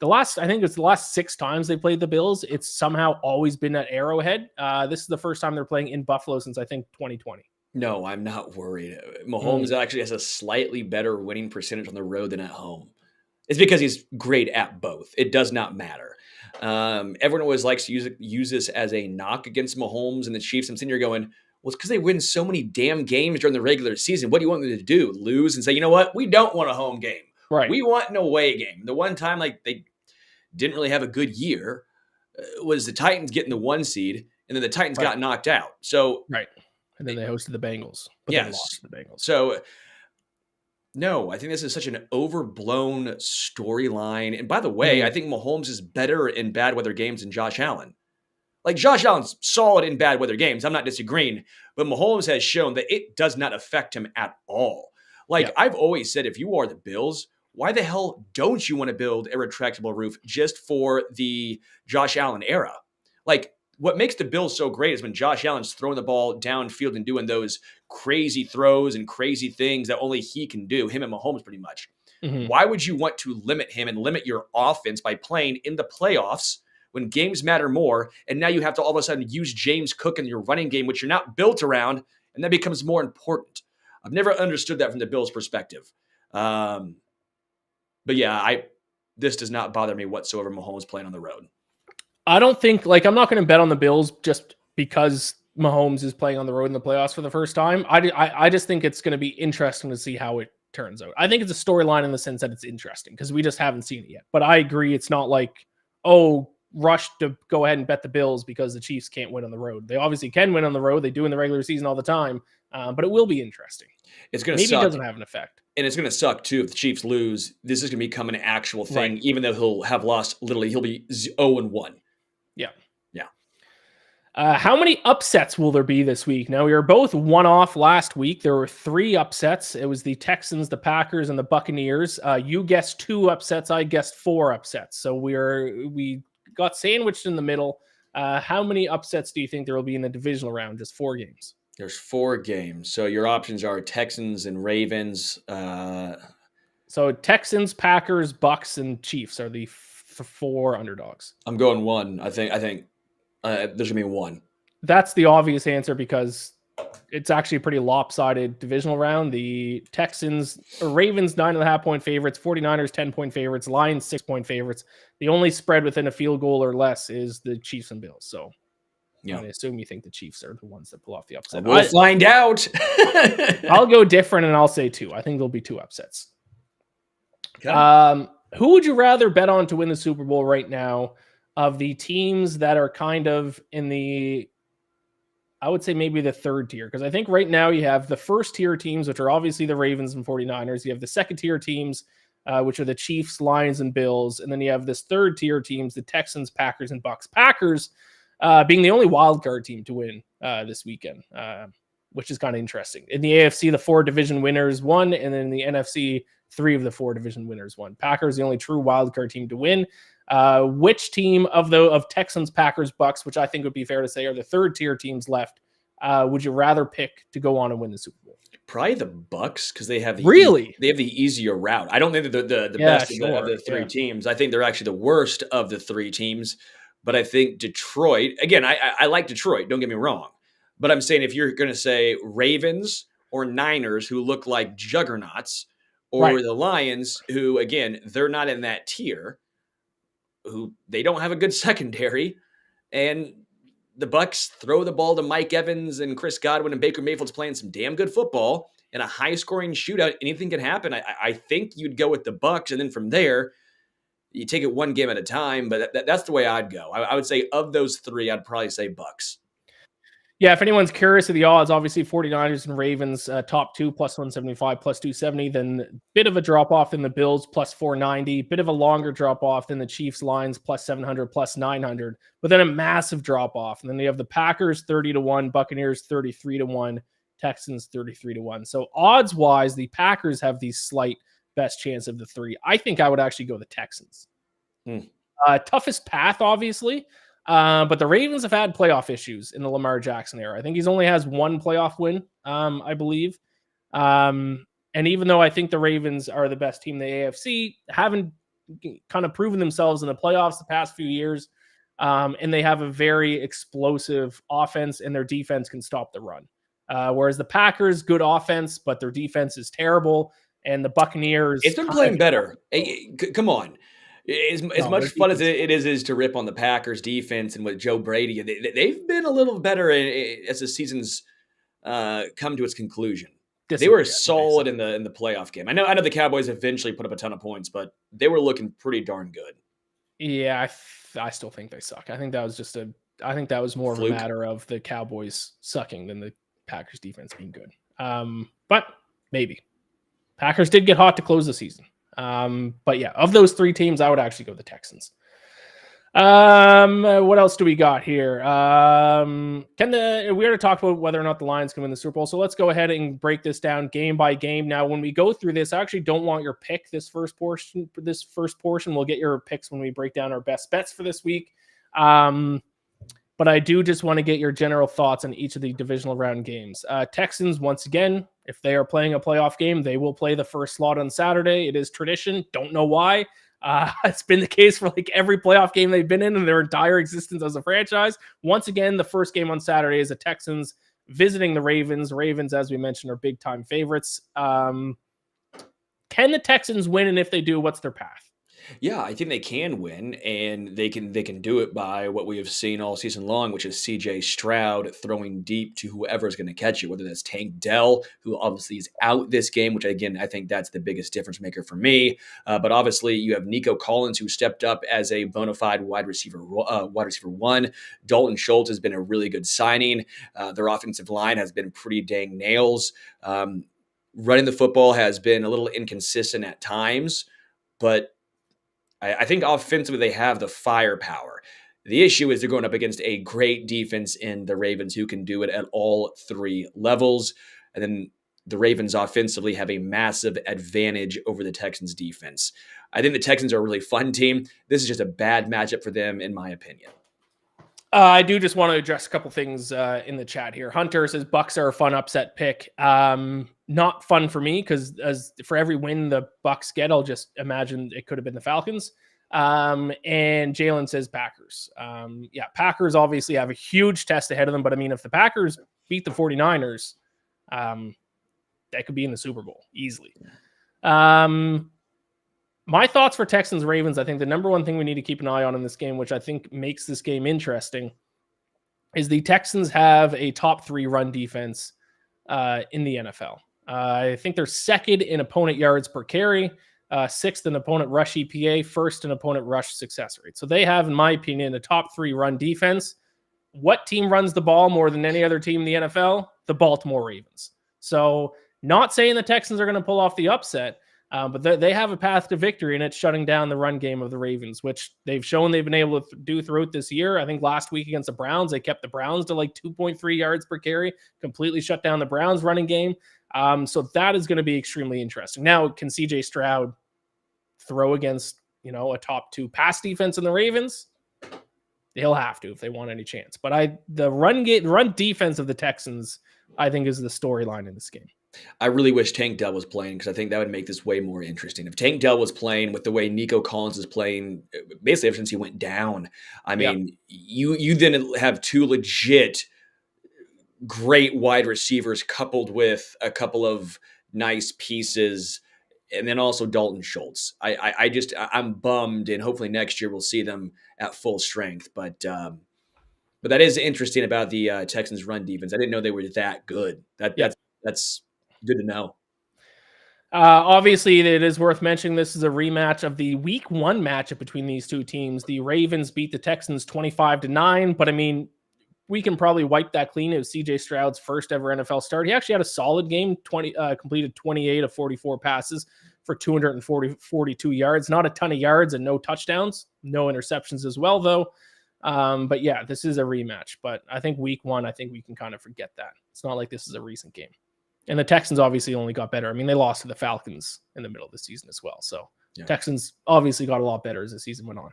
I think it's the last 6 times they played the Bills, it's somehow always been at Arrowhead. This is the first time they're playing in Buffalo since, I think, 2020. No, I'm not worried. Mahomes actually has a slightly better winning percentage on the road than at home. It's because he's great at both. It does not matter. Everyone always likes to use this as a knock against Mahomes and the Chiefs. I'm sitting here going, well, it's because they win so many damn games during the regular season. What do you want them to do? Lose and say, you know what? We don't want a home game. Right. We want an away game. The one time like they didn't really have a good year was the Titans getting the 1 seed, and then the Titans Right. got knocked out. So Right. And then they hosted the Bengals, but then yes. lost to the Bengals. So no, I think this is such an overblown storyline. And by the way, I think Mahomes is better in bad weather games than Josh Allen. Like Josh Allen's solid in bad weather games. I'm not disagreeing, but Mahomes has shown that it does not affect him at all. Like I've always said, if you are the Bills, why the hell don't you want to build a retractable roof just for the Josh Allen era? Like what makes the Bills so great is when Josh Allen's throwing the ball downfield and doing those crazy throws and crazy things that only he can do, him and Mahomes pretty much. Why would you want to limit him and limit your offense by playing in the playoffs when games matter more, and now you have to all of a sudden use James Cook in your running game, which you're not built around, and that becomes more important. I've never understood that from the Bills' perspective. But yeah, this does not bother me whatsoever, Mahomes playing on the road. I don't think, I'm not going to bet on the Bills just because Mahomes is playing on the road in the playoffs for the first time. I just think it's going to be interesting to see how it turns out. I think it's a storyline in the sense that it's interesting because we just haven't seen it yet. But I agree, it's not like, rush to go ahead and bet the Bills because the Chiefs can't win on the road. They obviously can win on the road. They do in the regular season all the time, but it will be interesting. It's going to suck. Maybe it doesn't have an effect. And it's going to suck, too, if the Chiefs lose. This is going to become an actual thing, even though he'll have lost, literally, he'll be 0-1. Yeah. Yeah. How many upsets will there be this week? Now, we were both one off last week. There were 3 upsets. It was the Texans, the Packers, and the Buccaneers. You guessed 2 upsets. I guessed 4 upsets. So we got sandwiched in the middle. How many upsets do you think there will be in the divisional round? Just 4 games. There's 4 games. So your options are Texans and Ravens. So Texans, Packers, Bucks, and Chiefs are the 4 underdogs. I'm going 1. I think there's going to be 1. That's the obvious answer because it's actually a pretty lopsided divisional round. The Ravens 9.5-point favorites, 49ers 10-point favorites, Lions 6-point favorites. The only spread within a field goal or less is the Chiefs and Bills. So I assume you think the Chiefs are the ones that pull off the upset. We'll find out. I'll go different and I'll say 2. I think there'll be 2 upsets. Okay. Who would you rather bet on to win the Super Bowl right now of the teams that are kind of in the, I would say maybe the 3rd tier? Because I think right now you have the 1st tier teams, which are obviously the Ravens and 49ers. You have the 2nd tier teams, which are the Chiefs, Lions, and Bills. And then you have this 3rd tier teams, the Texans, Packers, and Bucks. Packers being the only wild card team to win this weekend, which is kind of interesting. In the AFC, the 4 division winners won, and then in the NFC, 3 of the 4 division winners won. Packers the only true wild card team to win. Which team of Texans, Packers, Bucks, which I think would be fair to say are the 3rd tier teams left, would you rather pick to go on and win the Super Bowl? Probably the Bucks because they have the they have the easier route. I don't think they're the best of the 3 teams. I think they're actually the worst of the 3 teams. But I think Detroit, again, I like Detroit, don't get me wrong. But I'm saying if you're going to say Ravens or Niners, who look like juggernauts, or the Lions, who, again, they're not in that tier, who they don't have a good secondary, and the Bucks throw the ball to Mike Evans and Chris Godwin, and Baker Mayfield's playing some damn good football in a high-scoring shootout. Anything can happen. I think you'd go with the Bucks, and then from there, you take it one game at a time, but that's the way I'd go. I would say of those 3, I'd probably say Bucks. Yeah, if anyone's curious of the odds, obviously 49ers and Ravens top 2 plus 175, plus 270. Then bit of a drop-off in the Bills plus 490. Bit of a longer drop-off than the Chiefs, Lions plus 700, plus 900. But then a massive drop-off. And then you have the Packers 30-1, Buccaneers 33-1, Texans 33-1. So odds-wise, the Packers have the slight best chance of the 3. I think I would actually go the Texans. Toughest path, obviously. But the Ravens have had playoff issues in the Lamar Jackson era. I think he's only has 1 playoff win, I believe. And even though I think the Ravens are the best team in the AFC, haven't kind of proven themselves in the playoffs the past few years. And they have a very explosive offense, and their defense can stop the run. Whereas the Packers, good offense, but their defense is terrible. And the Buccaneers, it's been playing better. Hey, come on. As much fun as it is to rip on the Packers defense and with Joe Brady, they've been a little better as the season's come to its conclusion. They were Disagree, I think they solid suck. in the playoff game. I know the Cowboys eventually put up a ton of points, but they were looking pretty darn good. Yeah, I still think they suck. I think that was more of a Fluke. matter of the Cowboys sucking than the Packers defense being good. But maybe. Packers did get hot to close the season. But yeah, of those three teams, I would actually go the Texans. What else do we got here? We already talked about whether or not the Lions can win the Super Bowl, so let's go ahead and break this down game by game. Now, when we go through this, I actually don't want your pick this first portion. We'll get your picks when we break down our best bets for this week. But I do just want to get your general thoughts on each of the divisional round games. Texans, once again, if they are playing a playoff game, they will play the first slot on Saturday. It is tradition. Don't know why. It's been the case for like every playoff game they've been in their entire existence as a franchise. Once again, the first game on Saturday is the Texans visiting the Ravens. Ravens, as we mentioned, are big time favorites. Can the Texans win? And if they do, what's their path? Yeah, I think they can win, and they can do it by what we have seen all season long, which is C.J. Stroud throwing deep to whoever is going to catch it, whether that's Tank Dell, who obviously is out this game, which again, I think that's the biggest difference maker for me. But obviously you have Nico Collins, who stepped up as a bona fide wide receiver one. Dalton Schultz has been a really good signing. Their offensive line has been pretty dang nails. Running the football has been a little inconsistent at times, but I think offensively they have the firepower. The issue is they're going up against a great defense in the Ravens who can do it at all three levels. And then the Ravens offensively have a massive advantage over the Texans defense. I think the Texans are a really fun team. This is just a bad matchup for them, in my opinion. I do just want to address a couple things in the chat here. Hunter says Bucks are a fun upset pick. Not fun for me because as for every win the Bucks get, I'll just imagine it could have been the Falcons. And Jalen says Packers. Packers obviously have a huge test ahead of them, but I mean, if the Packers beat the 49ers, that could be in the Super Bowl easily. My thoughts for Texans Ravens, I think the number one thing we need to keep an eye on in this game, which I think makes this game interesting, is the Texans have a top 3 run defense in the NFL. I think they're second in opponent yards per carry, sixth in opponent rush EPA, first in opponent rush success rate. So they have, in my opinion, a top 3 run defense. What team runs the ball more than any other team in the NFL? The Baltimore Ravens. So not saying the Texans are going to pull off the upset, but they have a path to victory, and it's shutting down the run game of the Ravens, which they've shown they've been able to do throughout this year. I think last week against the Browns, they kept the Browns to like 2.3 yards per carry, completely shut down the Browns running game. So that is going to be extremely interesting. Now, can CJ Stroud throw against, a top 2 pass defense in the Ravens? He'll have to if they want any chance. But the run defense of the Texans, I think, is the storyline in this game. I really wish Tank Dell was playing because I think that would make this way more interesting. If Tank Dell was playing with the way Nico Collins is playing, basically ever since he went down, I mean, you then have 2 legit great wide receivers coupled with a couple of nice pieces, and then also Dalton Schultz. I'm bummed, and hopefully next year we'll see them at full strength. But that is interesting about the Texans' run defense. I didn't know they were that good. That's good to know. Obviously, it is worth mentioning this is a rematch of the Week 1 matchup between these two teams. The Ravens beat the Texans 25-9, but I mean, we can probably wipe that clean. It was CJ Stroud's first ever NFL start. He actually had a solid game, completed 28 of 44 passes for 242 yards. Not a ton of yards and no touchdowns, no interceptions as well, though. But yeah, this is a rematch. But I think Week 1, I think we can kind of forget that. It's not like this is a recent game. And the Texans obviously only got better. I mean, they lost to the Falcons in the middle of the season as well. So Texans obviously got a lot better as the season went on.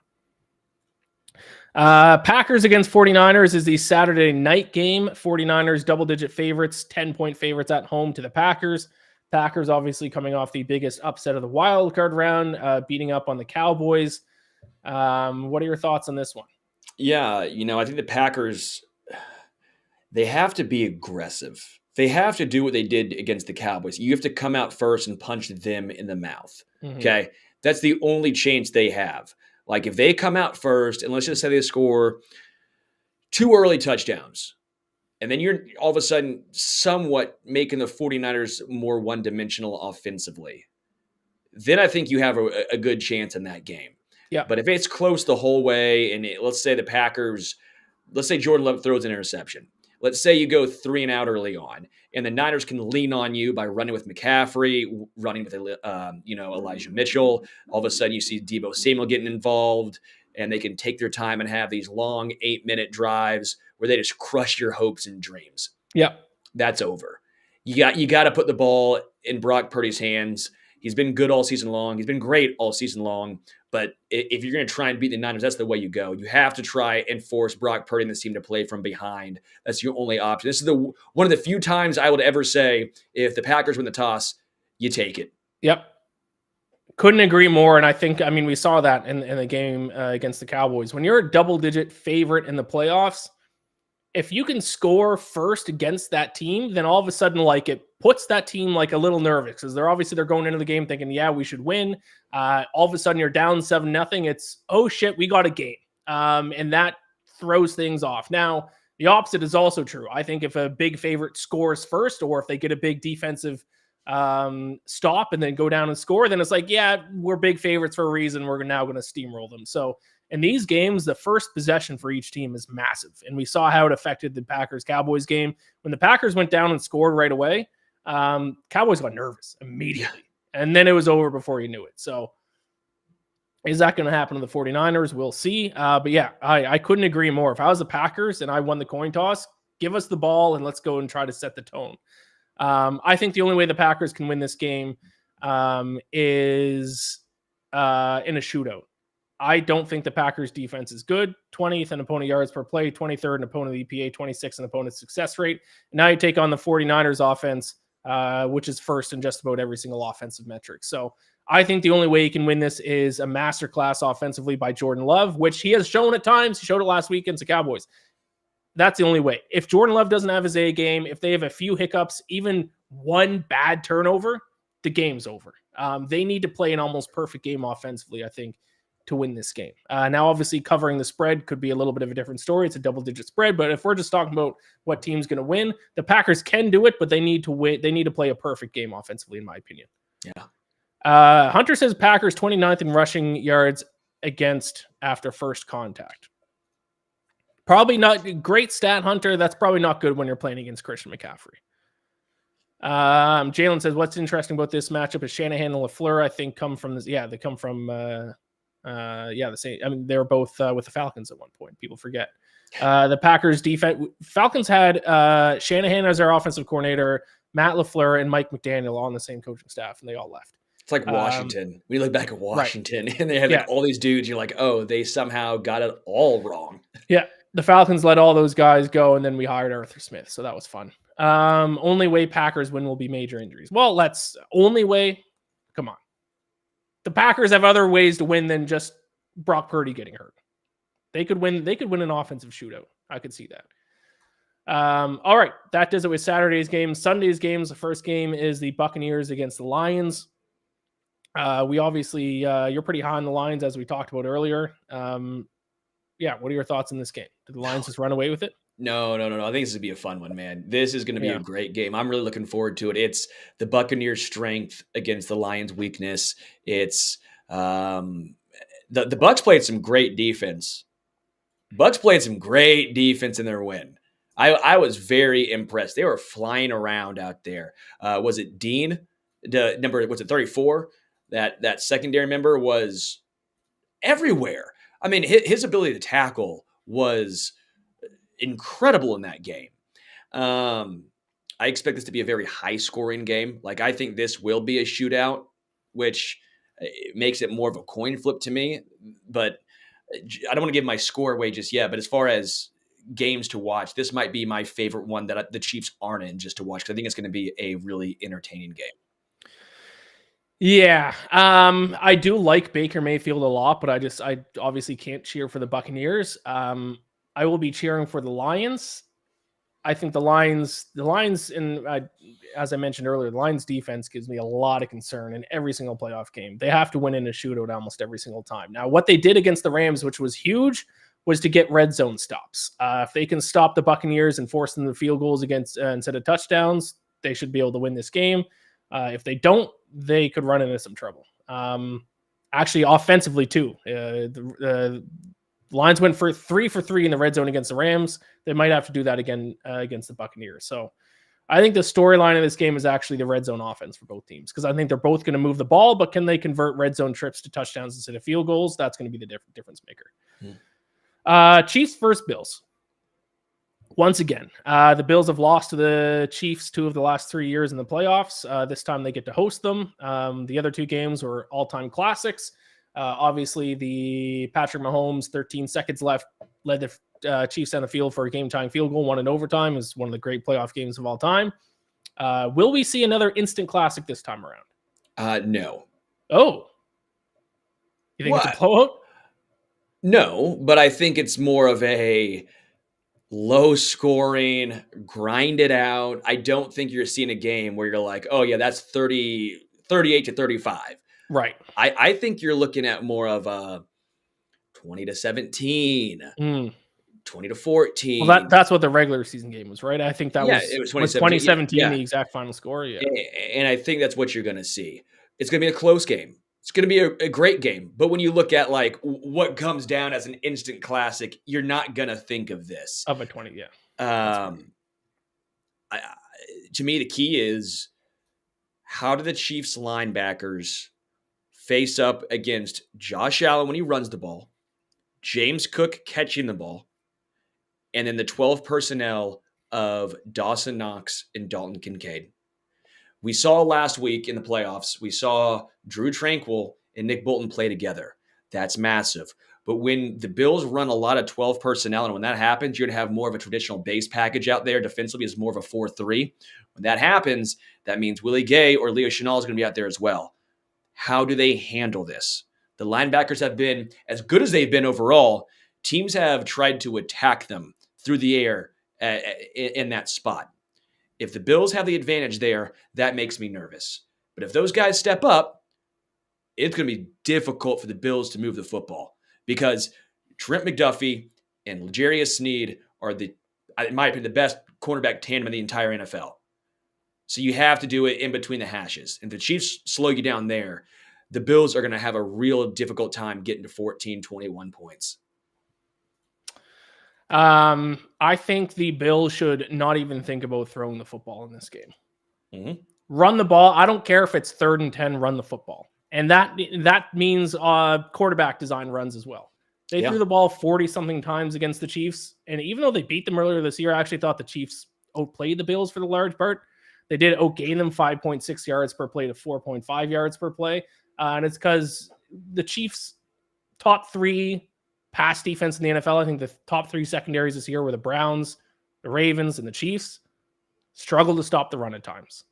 Packers against 49ers is the Saturday night game. 49ers double-digit favorites, 10-point favorites at home to the Packers. Packers obviously coming off the biggest upset of the wild card round, beating up on the Cowboys. What are your thoughts on this one? Yeah, I think the Packers, they have to be aggressive. They have to do what they did against the Cowboys. You have to come out first and punch them in the mouth. Mm-hmm. Okay? That's the only chance they have. Like, if they come out first, and let's just say they score 2 early touchdowns, And then you're all of a sudden somewhat making the 49ers more one-dimensional offensively. Then I think you have a good chance in that game. Yeah. But if it's close the whole way, and let's say the Packers, let's say Jordan Love throws an interception. Let's say you go 3 and out early on, and the Niners can lean on you by running with McCaffrey, running with Elijah Mitchell. All of a sudden, you see Deebo Samuel getting involved, and they can take their time and have these long 8-minute drives where they just crush your hopes and dreams. Yeah, that's over. You got to put the ball in Brock Purdy's hands. He's been good all season long. He's been great all season long. But if you're going to try and beat the Niners, that's the way you go. You have to try and force Brock Purdy and this team to play from behind. That's your only option. This is one of the few times I would ever say, if the Packers win the toss, you take it. Yep. Couldn't agree more. And I think, we saw that in the game against the Cowboys. When you're a double-digit favorite in the playoffs, if you can score first against that team, then all of a sudden, it puts that team a little nervous, because they're going into the game thinking, yeah, we should win. All of a sudden you're down 7-0. It's, oh shit, we got a game. And that throws things off. Now, the opposite is also true. I think if a big favorite scores first, or if they get a big defensive stop and then go down and score, then it's yeah, we're big favorites for a reason. We're now going to steamroll them. So in these games, the first possession for each team is massive. And we saw how it affected the Packers-Cowboys game. When the Packers went down and scored right away, Cowboys got nervous immediately. And then it was over before you knew it. So is that going to happen to the 49ers? We'll see. But yeah, I couldn't agree more. If I was the Packers and I won the coin toss, give us the ball and let's go and try to set the tone. I think the only way the Packers can win this game is in a shootout. I don't think the Packers defense is good. 20th in opponent yards per play, 23rd in opponent EPA, 26th in opponent success rate. And now you take on the 49ers offense, which is first in just about every single offensive metric. So I think the only way you can win this is a masterclass offensively by Jordan Love, which he has shown at times. He showed it last week against the Cowboys. That's the only way. If Jordan Love doesn't have his A game, if they have a few hiccups, even one bad turnover, the game's over. They need to play an almost perfect game offensively, I think, to win this game. Now, obviously, covering the spread could be a little bit of a different story. It's a double-digit spread, but if we're just talking about what team's going to win, the Packers can do it, but they need to win. They need to play a perfect game offensively, in my opinion. Yeah. Hunter says Packers 29th in rushing yards against after first contact. Probably not great stat, Hunter. That's probably not good when you're playing against Christian McCaffrey. Jalen says, what's interesting about this matchup is Shanahan and LaFleur, I think, come from this. Yeah, they come from the same. They were both with the Falcons at one point. People forget. The Packers defense. Falcons had Shanahan as their offensive coordinator, Matt LaFleur, and Mike McDaniel all on the same coaching staff, and they all left. It's like Washington. We look back at Washington, right. And they had all these dudes. You're like, oh, they somehow got it all wrong. Yeah, the Falcons let all those guys go, and then we hired Arthur Smith, so that was fun. Only way Packers win will be major injuries. Well, only way. Come on. The Packers have other ways to win than just Brock Purdy getting hurt. They could win an offensive shootout. I could see that. All right. That does it with Saturday's games. Sunday's games. The first game is the Buccaneers against the Lions. We obviously, you're pretty high on the Lions, as we talked about earlier. What are your thoughts on this game? Did the Lions just run away with it? No. I think this would be a fun one, man. This is going to be a great game. I'm really looking forward to it. It's the Buccaneers' strength against the Lions' weakness. It's the Bucs played some great defense. Bucs played some great defense in their win. I was very impressed. They were flying around out there. Was it Dean? The number, was it 34? That secondary member was everywhere. I mean, his ability to tackle was incredible in that game. I expect this to be a very high-scoring game. I think this will be a shootout, which makes it more of a coin flip to me. But I don't want to give my score away just yet. But as far as games to watch, this might be my favorite one that the Chiefs aren't in just to watch, because I think it's going to be a really entertaining game. Yeah, I do like Baker Mayfield a lot, but I obviously can't cheer for the Buccaneers. I will be cheering for the Lions. I think the Lions, and as I mentioned earlier, the Lions defense gives me a lot of concern in every single playoff game. They have to win in a shootout almost every single time. Now, what they did against the Rams, which was huge, was to get red zone stops. If they can stop the Buccaneers and force them to field goals against instead of touchdowns, they should be able to win this game. If they don't, they could run into some trouble. Actually, offensively too. The Lions went for 3 for 3 in the red zone against the Rams. They might have to do that again against the Buccaneers. So I think the storyline of this game is actually the red zone offense for both teams, because I think they're both going to move the ball, but can they convert red zone trips to touchdowns instead of field goals? That's going to be the difference maker. Chiefs versus Bills. Once again, the Bills have lost to the Chiefs 2 of the last 3 years in the playoffs. This time they get to host them. The other 2 games were all-time classics. Obviously, the Patrick Mahomes, 13 seconds left, led the Chiefs on the field for a game-tying field goal, won in overtime. Is one of the great playoff games of all time. Will we see another instant classic this time around? No. Oh. You think it's a blowout? No, but I think it's more of a low scoring, grind it out. I don't think you're seeing a game where you're like, oh yeah, that's 38 to 35. Right. I think you're looking at more of a 20 to 17, 20 to 14. Well, that's what the regular season game was, right? I think that was 2017, the exact final score. Yeah. And I think that's what you're going to see. It's going to be a close game. It's going to be a great game. But when you look at like what comes down as an instant classic, you're not going to think of this. Of a 20, yeah. To me, the key is, how do the Chiefs linebackers face up against Josh Allen when he runs the ball, James Cook catching the ball, and then the 12 personnel of Dawson Knox and Dalton Kincaid? We saw last week in the playoffs, we saw Drew Tranquill and Nick Bolton play together. That's massive. But when the Bills run a lot of 12 personnel, and when that happens, you're going to have more of a traditional base package out there. Defensively is more of a 4-3. When that happens, that means Willie Gay or Leo Chenal is going to be out there as well. How do they handle this? The linebackers have been, as good as they've been overall, teams have tried to attack them through the air in that spot. If the Bills have the advantage there, that makes me nervous. But if those guys step up, it's going to be difficult for the Bills to move the football, because Trent McDuffie and L'Jarius Sneed are, in my opinion, the best cornerback tandem in the entire NFL. So you have to do it in between the hashes. If the Chiefs slow you down there, the Bills are going to have a real difficult time getting to 14, 21 points. I think the Bills should not even think about throwing the football in this game. Mm-hmm. Run the ball. I don't care if it's 3rd and 10, run the football. And that means quarterback design runs as well. They threw the ball 40-something times against the Chiefs. And even though they beat them earlier this year, I actually thought the Chiefs outplayed the Bills for the large part. They did outgain them 5.6 yards per play to 4.5 yards per play. And it's because the Chiefs' top 3 pass defense in the NFL, I think the top 3 secondaries this year were the Browns, the Ravens, and the Chiefs, struggled to stop the run at times.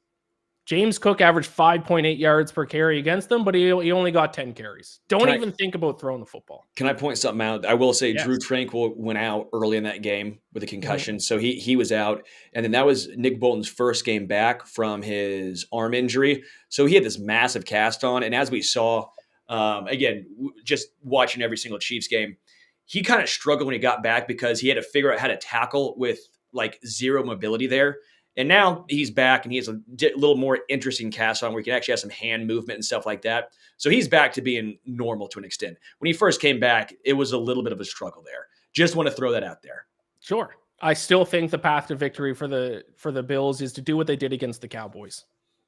James Cook averaged 5.8 yards per carry against them, but he only got 10 carries. Don't even think about throwing the football. Can I point something out? I will say Drew Tranquill went out early in that game with a concussion, so he was out. And then that was Nick Bolton's first game back from his arm injury. So he had this massive cast on. And as we saw, again, just watching every single Chiefs game, he kind of struggled when he got back because he had to figure out how to tackle with like zero mobility there. And now he's back and he has a little more interesting cast on where he can actually have some hand movement and stuff like that. So he's back to being normal to an extent. When he first came back, it was a little bit of a struggle there. Just want to throw that out there. Sure. I still think the path to victory for the Bills is to do what they did against the Cowboys.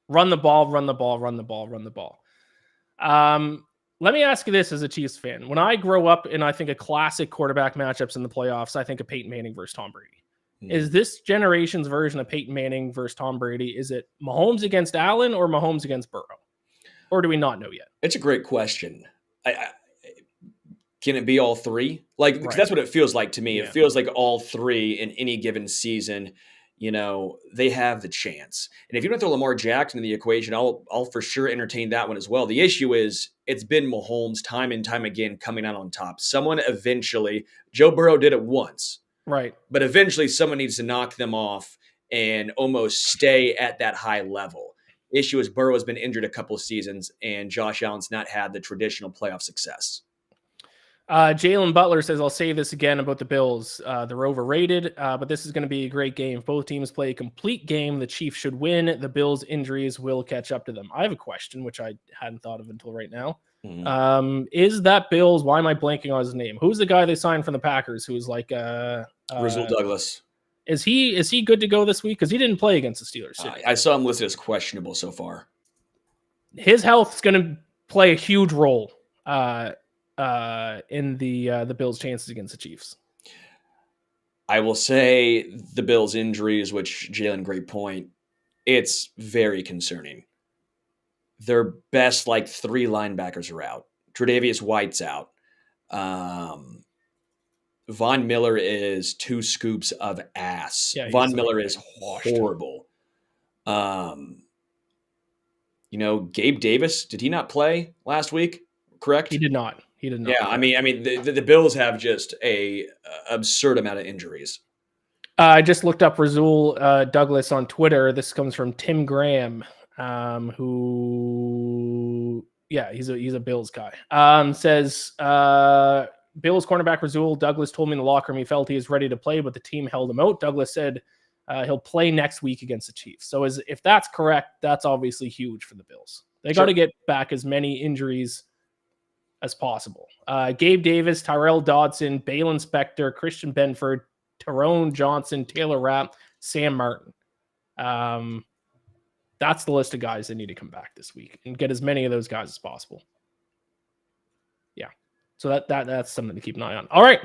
Run the ball, run the ball, run the ball, run the ball. Let me ask you this as a Chiefs fan. When I grow up and I think of classic quarterback matchups in the playoffs, I think of Peyton Manning versus Tom Brady. Is this generation's version of Peyton Manning versus Tom Brady, is it Mahomes against Allen or Mahomes against Burrow? Or do we not know yet? It's a great question. Can it be all 3? Like, that's what it feels like to me. Yeah. It feels like all 3 in any given season, they have the chance. And if you don't throw Lamar Jackson in the equation, I'll for sure entertain that one as well. The issue is it's been Mahomes time and time again coming out on top. Someone eventually, Joe Burrow did it once. Right. But eventually someone needs to knock them off and almost stay at that high level. The issue is Burrow has been injured a couple of seasons and Josh Allen's not had the traditional playoff success. Jalen Butler says, I'll say this again about the Bills. They're overrated, but this is going to be a great game. If both teams play a complete game, the Chiefs should win. The Bills' injuries will catch up to them. I have a question, which I hadn't thought of until right now. Is that Bills? Why am I blanking on his name? Who's the guy they signed from the Packers who was like Rasul Douglas? Is he good to go this week? Because he didn't play against the Steelers. I saw him listed as questionable so far. His health is going to play a huge role in the Bills' chances against the Chiefs. I will say the Bills' injuries, which Jalen, great point. It's very concerning. Their best three linebackers are out. Tre'Davious White's out. Von Miller is 2 scoops of ass. Yeah, Von Miller is horrible. Gabe Davis, did he not play last week? Correct? He did not. Yeah, I mean, the Bills have just a absurd amount of injuries. I just looked up Rasul Douglas on Twitter. This comes from Tim Graham, who, he's a Bills guy. Says Bills cornerback Rasul Douglas told me in the locker room he felt he was ready to play, but the team held him out. Douglas said he'll play next week against the Chiefs. So if that's correct, that's obviously huge for the Bills. They got to get back as many injuries as possible. Gabe Davis, Tyrell Dodson, Balin Spector, Christian Benford, Tyrone Johnson, Taylor Rapp, Sam Martin. That's the list of guys that need to come back this week and get as many of those guys as possible. Yeah. So that's something to keep an eye on. All right.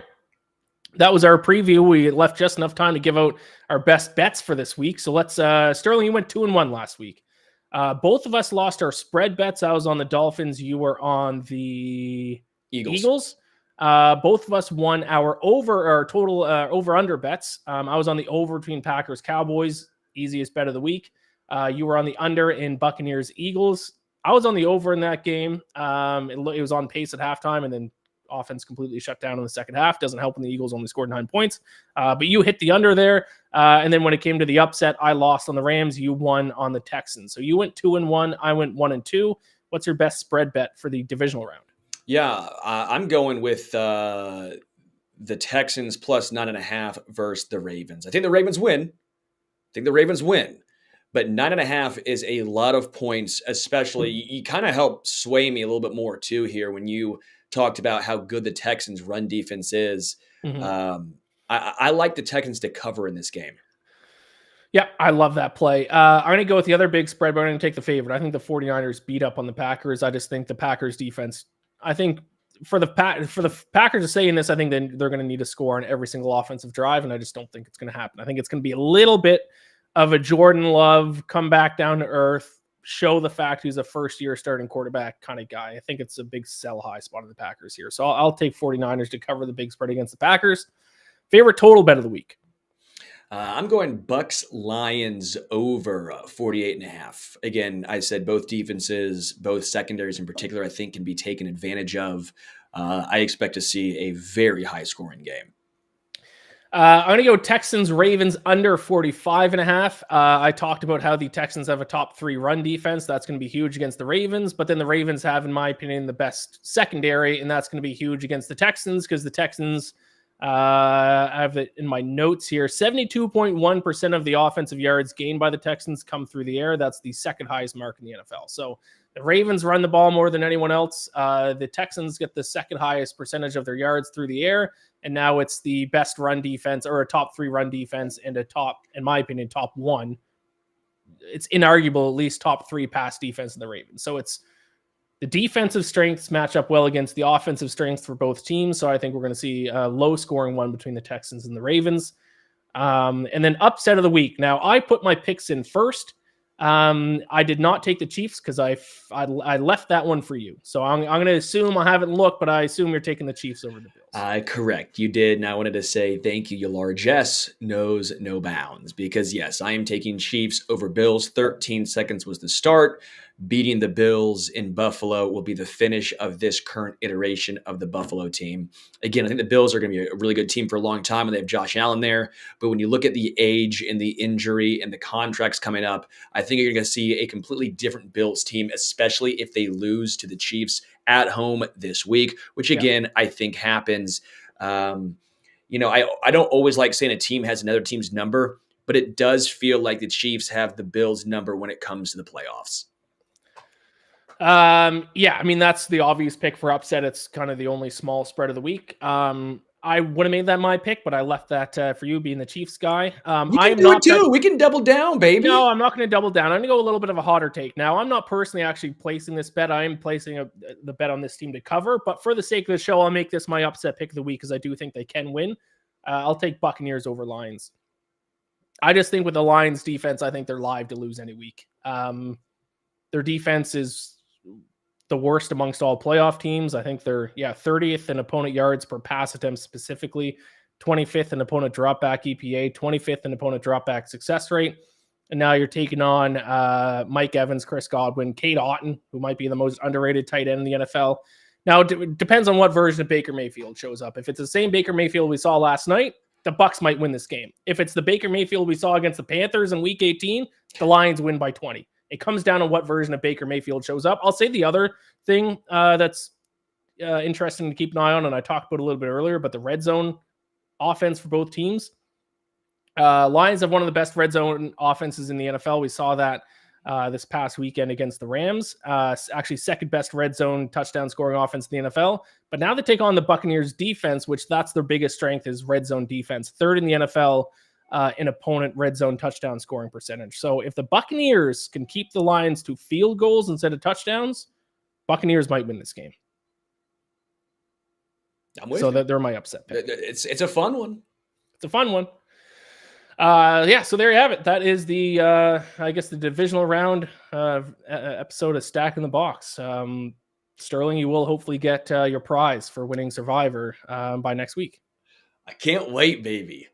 That was our preview. We left just enough time to give out our best bets for this week. So let's, Sterling, you went 2-1 last week. Both of us lost our spread bets. I was on the Dolphins. You were on the Eagles. Both of us won our total over-under bets. I was on the over between Packers Cowboys, easiest bet of the week. You were on the under in Buccaneers Eagles. I was on the over in that game. It was on pace at halftime, and then offense completely shut down in the second half. Doesn't help when the Eagles only scored 9 points. But you hit the under there. And then when it came to the upset, I lost on the Rams. You won on the Texans. So you went 2-1. I went 1-2. What's your best spread bet for the divisional round? Yeah, I'm going with the Texans plus 9.5 versus the Ravens. I think the Ravens win. But 9.5 is a lot of points, especially you kind of helped sway me a little bit more too here when you talked about how good the Texans run defense is. Mm-hmm. I like the Texans to cover in this game. Yeah, I love that play. I'm going to go with the other big spread, but I'm going to take the favorite. I think the 49ers beat up on the Packers. I just think the Packers defense, I think for the Packers to say in this, I think they're going to need to score on every single offensive drive, and I just don't think it's going to happen. I think it's going to be a little bit of a Jordan Love, come back down to earth, show the fact he's a first-year starting quarterback kind of guy. I think it's a big sell high spot of the Packers here. So I'll take 49ers to cover the big spread against the Packers. Favorite total bet of the week? I'm going Bucks Lions over 48.5. Again, I said both defenses, both secondaries in particular, I think can be taken advantage of. I expect to see a very high-scoring game. I'm going to go Texans Ravens under 45.5. I talked about how the Texans have a top 3 run defense. That's going to be huge against the Ravens. But then the Ravens have, in my opinion, the best secondary, and that's going to be huge against the Texans because the Texans, I have it in my notes here, 72.1% of the offensive yards gained by the Texans come through the air. That's the second highest mark in the NFL. So the Ravens run the ball more than anyone else. The Texans get the second highest percentage of their yards through the air. And now it's the best run defense, or a top 3 run defense, and a top, in my opinion, top 1. It's inarguable, at least top 3 pass defense in the Ravens. So it's the defensive strengths match up well against the offensive strengths for both teams. So I think we're going to see a low scoring one between the Texans and the Ravens. And then upset of the week. Now I put my picks in first. I did not take the Chiefs because I left that one for you. So I'm going to assume, I haven't looked, but I assume you're taking the Chiefs over the Bills. Correct. You did. And I wanted to say thank you. Your largesse knows no bounds because yes, I am taking Chiefs over Bills. 13 seconds was the start. Beating the Bills in Buffalo will be the finish of this current iteration of the Buffalo team. Again, I think the Bills are going to be a really good team for a long time, and they have Josh Allen there. But when you look at the age and the injury and the contracts coming up, I think you're going to see a completely different Bills team, especially if they lose to the Chiefs at home this week, which again, I think happens. You know, I don't always like saying a team has another team's number, but it does feel like the Chiefs have the Bills' number when it comes to the playoffs. Yeah, I mean, that's the obvious pick for upset. It's kind of the only small spread of the week. I would have made that my pick, but I left that for you being the Chiefs guy. We can do it too. We can double down, baby. No, I'm not going to double down. I'm going to go a little bit of a hotter take. Now, I'm not personally actually placing this bet. I am placing the bet on this team to cover, but for the sake of the show, I'll make this my upset pick of the week because I do think they can win. I'll take Buccaneers over Lions. I just think with the Lions defense, I think they're live to lose any week. Their defense is the worst amongst all playoff teams. I think they're 30th in opponent yards per pass attempt specifically, 25th in opponent dropback EPA, 25th in opponent dropback success rate. And now you're taking on Mike Evans, Chris Godwin, Kate Otten, who might be the most underrated tight end in the NFL. Now, it depends on what version of Baker Mayfield shows up. If it's the same Baker Mayfield we saw last night, the Bucs might win this game. If it's the Baker Mayfield we saw against the Panthers in Week 18, the Lions win by 20. It comes down to what version of Baker Mayfield shows up. I'll say the other thing that's interesting to keep an eye on, and I talked about a little bit earlier, but the red zone offense for both teams. Lions have one of the best red zone offenses in the NFL. We saw that this past weekend against the Rams. Actually, second best red zone touchdown scoring offense in the NFL. But now they take on the Buccaneers defense, which that's their biggest strength is red zone defense. Third in the NFL in opponent red zone touchdown scoring percentage. So if the Buccaneers can keep the Lions to field goals instead of touchdowns, Buccaneers might win this game. So they're my upset pick. It's a fun one. It's a fun one. So there you have it. That is the I guess the divisional round episode of Stack in the Box. Sterling, you will hopefully get your prize for winning Survivor by next week. I can't wait, baby.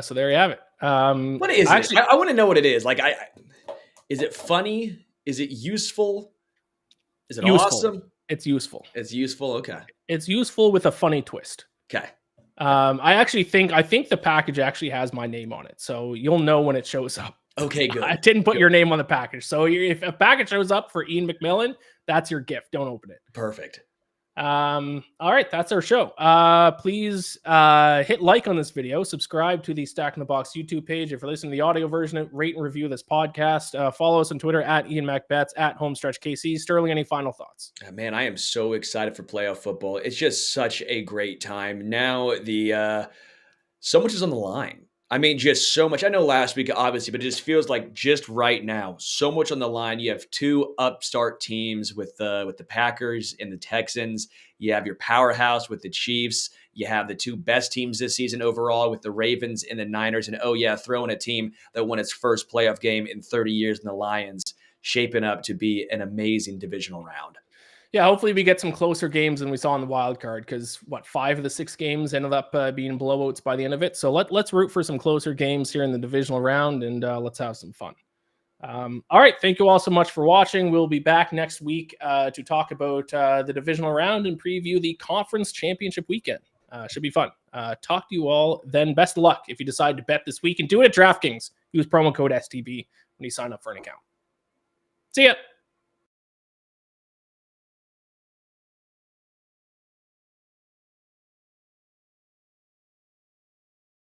So there you have it. What is it? I want to know what it is. Like, is it funny? Is it useful? Is it useful. Awesome? It's useful. It's useful. Okay. It's useful with a funny twist. Okay. I think the package actually has my name on it, so you'll know when it shows up. Okay, good. I didn't put your name on the package, so if a package shows up for Iain MacMillan, that's your gift. Don't open it. Perfect. All right, that's our show. Please hit like on this video, subscribe to the Stack in the Box YouTube page. If you're listening to the audio version, rate and review this podcast. Follow us on Twitter at IainMacBets, at HomestretchKC. Sterling, any final thoughts? Man, I am so excited for playoff football. It's just such a great time. Now so much is on the line. I mean, just so much. I know last week, obviously, but it just feels like just right now, so much on the line. You have two upstart teams with the Packers and the Texans. You have your powerhouse with the Chiefs. You have the two best teams this season overall with the Ravens and the Niners. And throw in a team that won its first playoff game in 30 years in the Lions, shaping up to be an amazing divisional round. Yeah, hopefully we get some closer games than we saw in the wild card because 5 of the 6 games ended up being blowouts by the end of it. So let's root for some closer games here in the divisional round and let's have some fun. All right, thank you all so much for watching. We'll be back next week to talk about the divisional round and preview the conference championship weekend. Should be fun. Talk to you all then. Best of luck if you decide to bet this week and do it at DraftKings. Use promo code STB when you sign up for an account. See ya.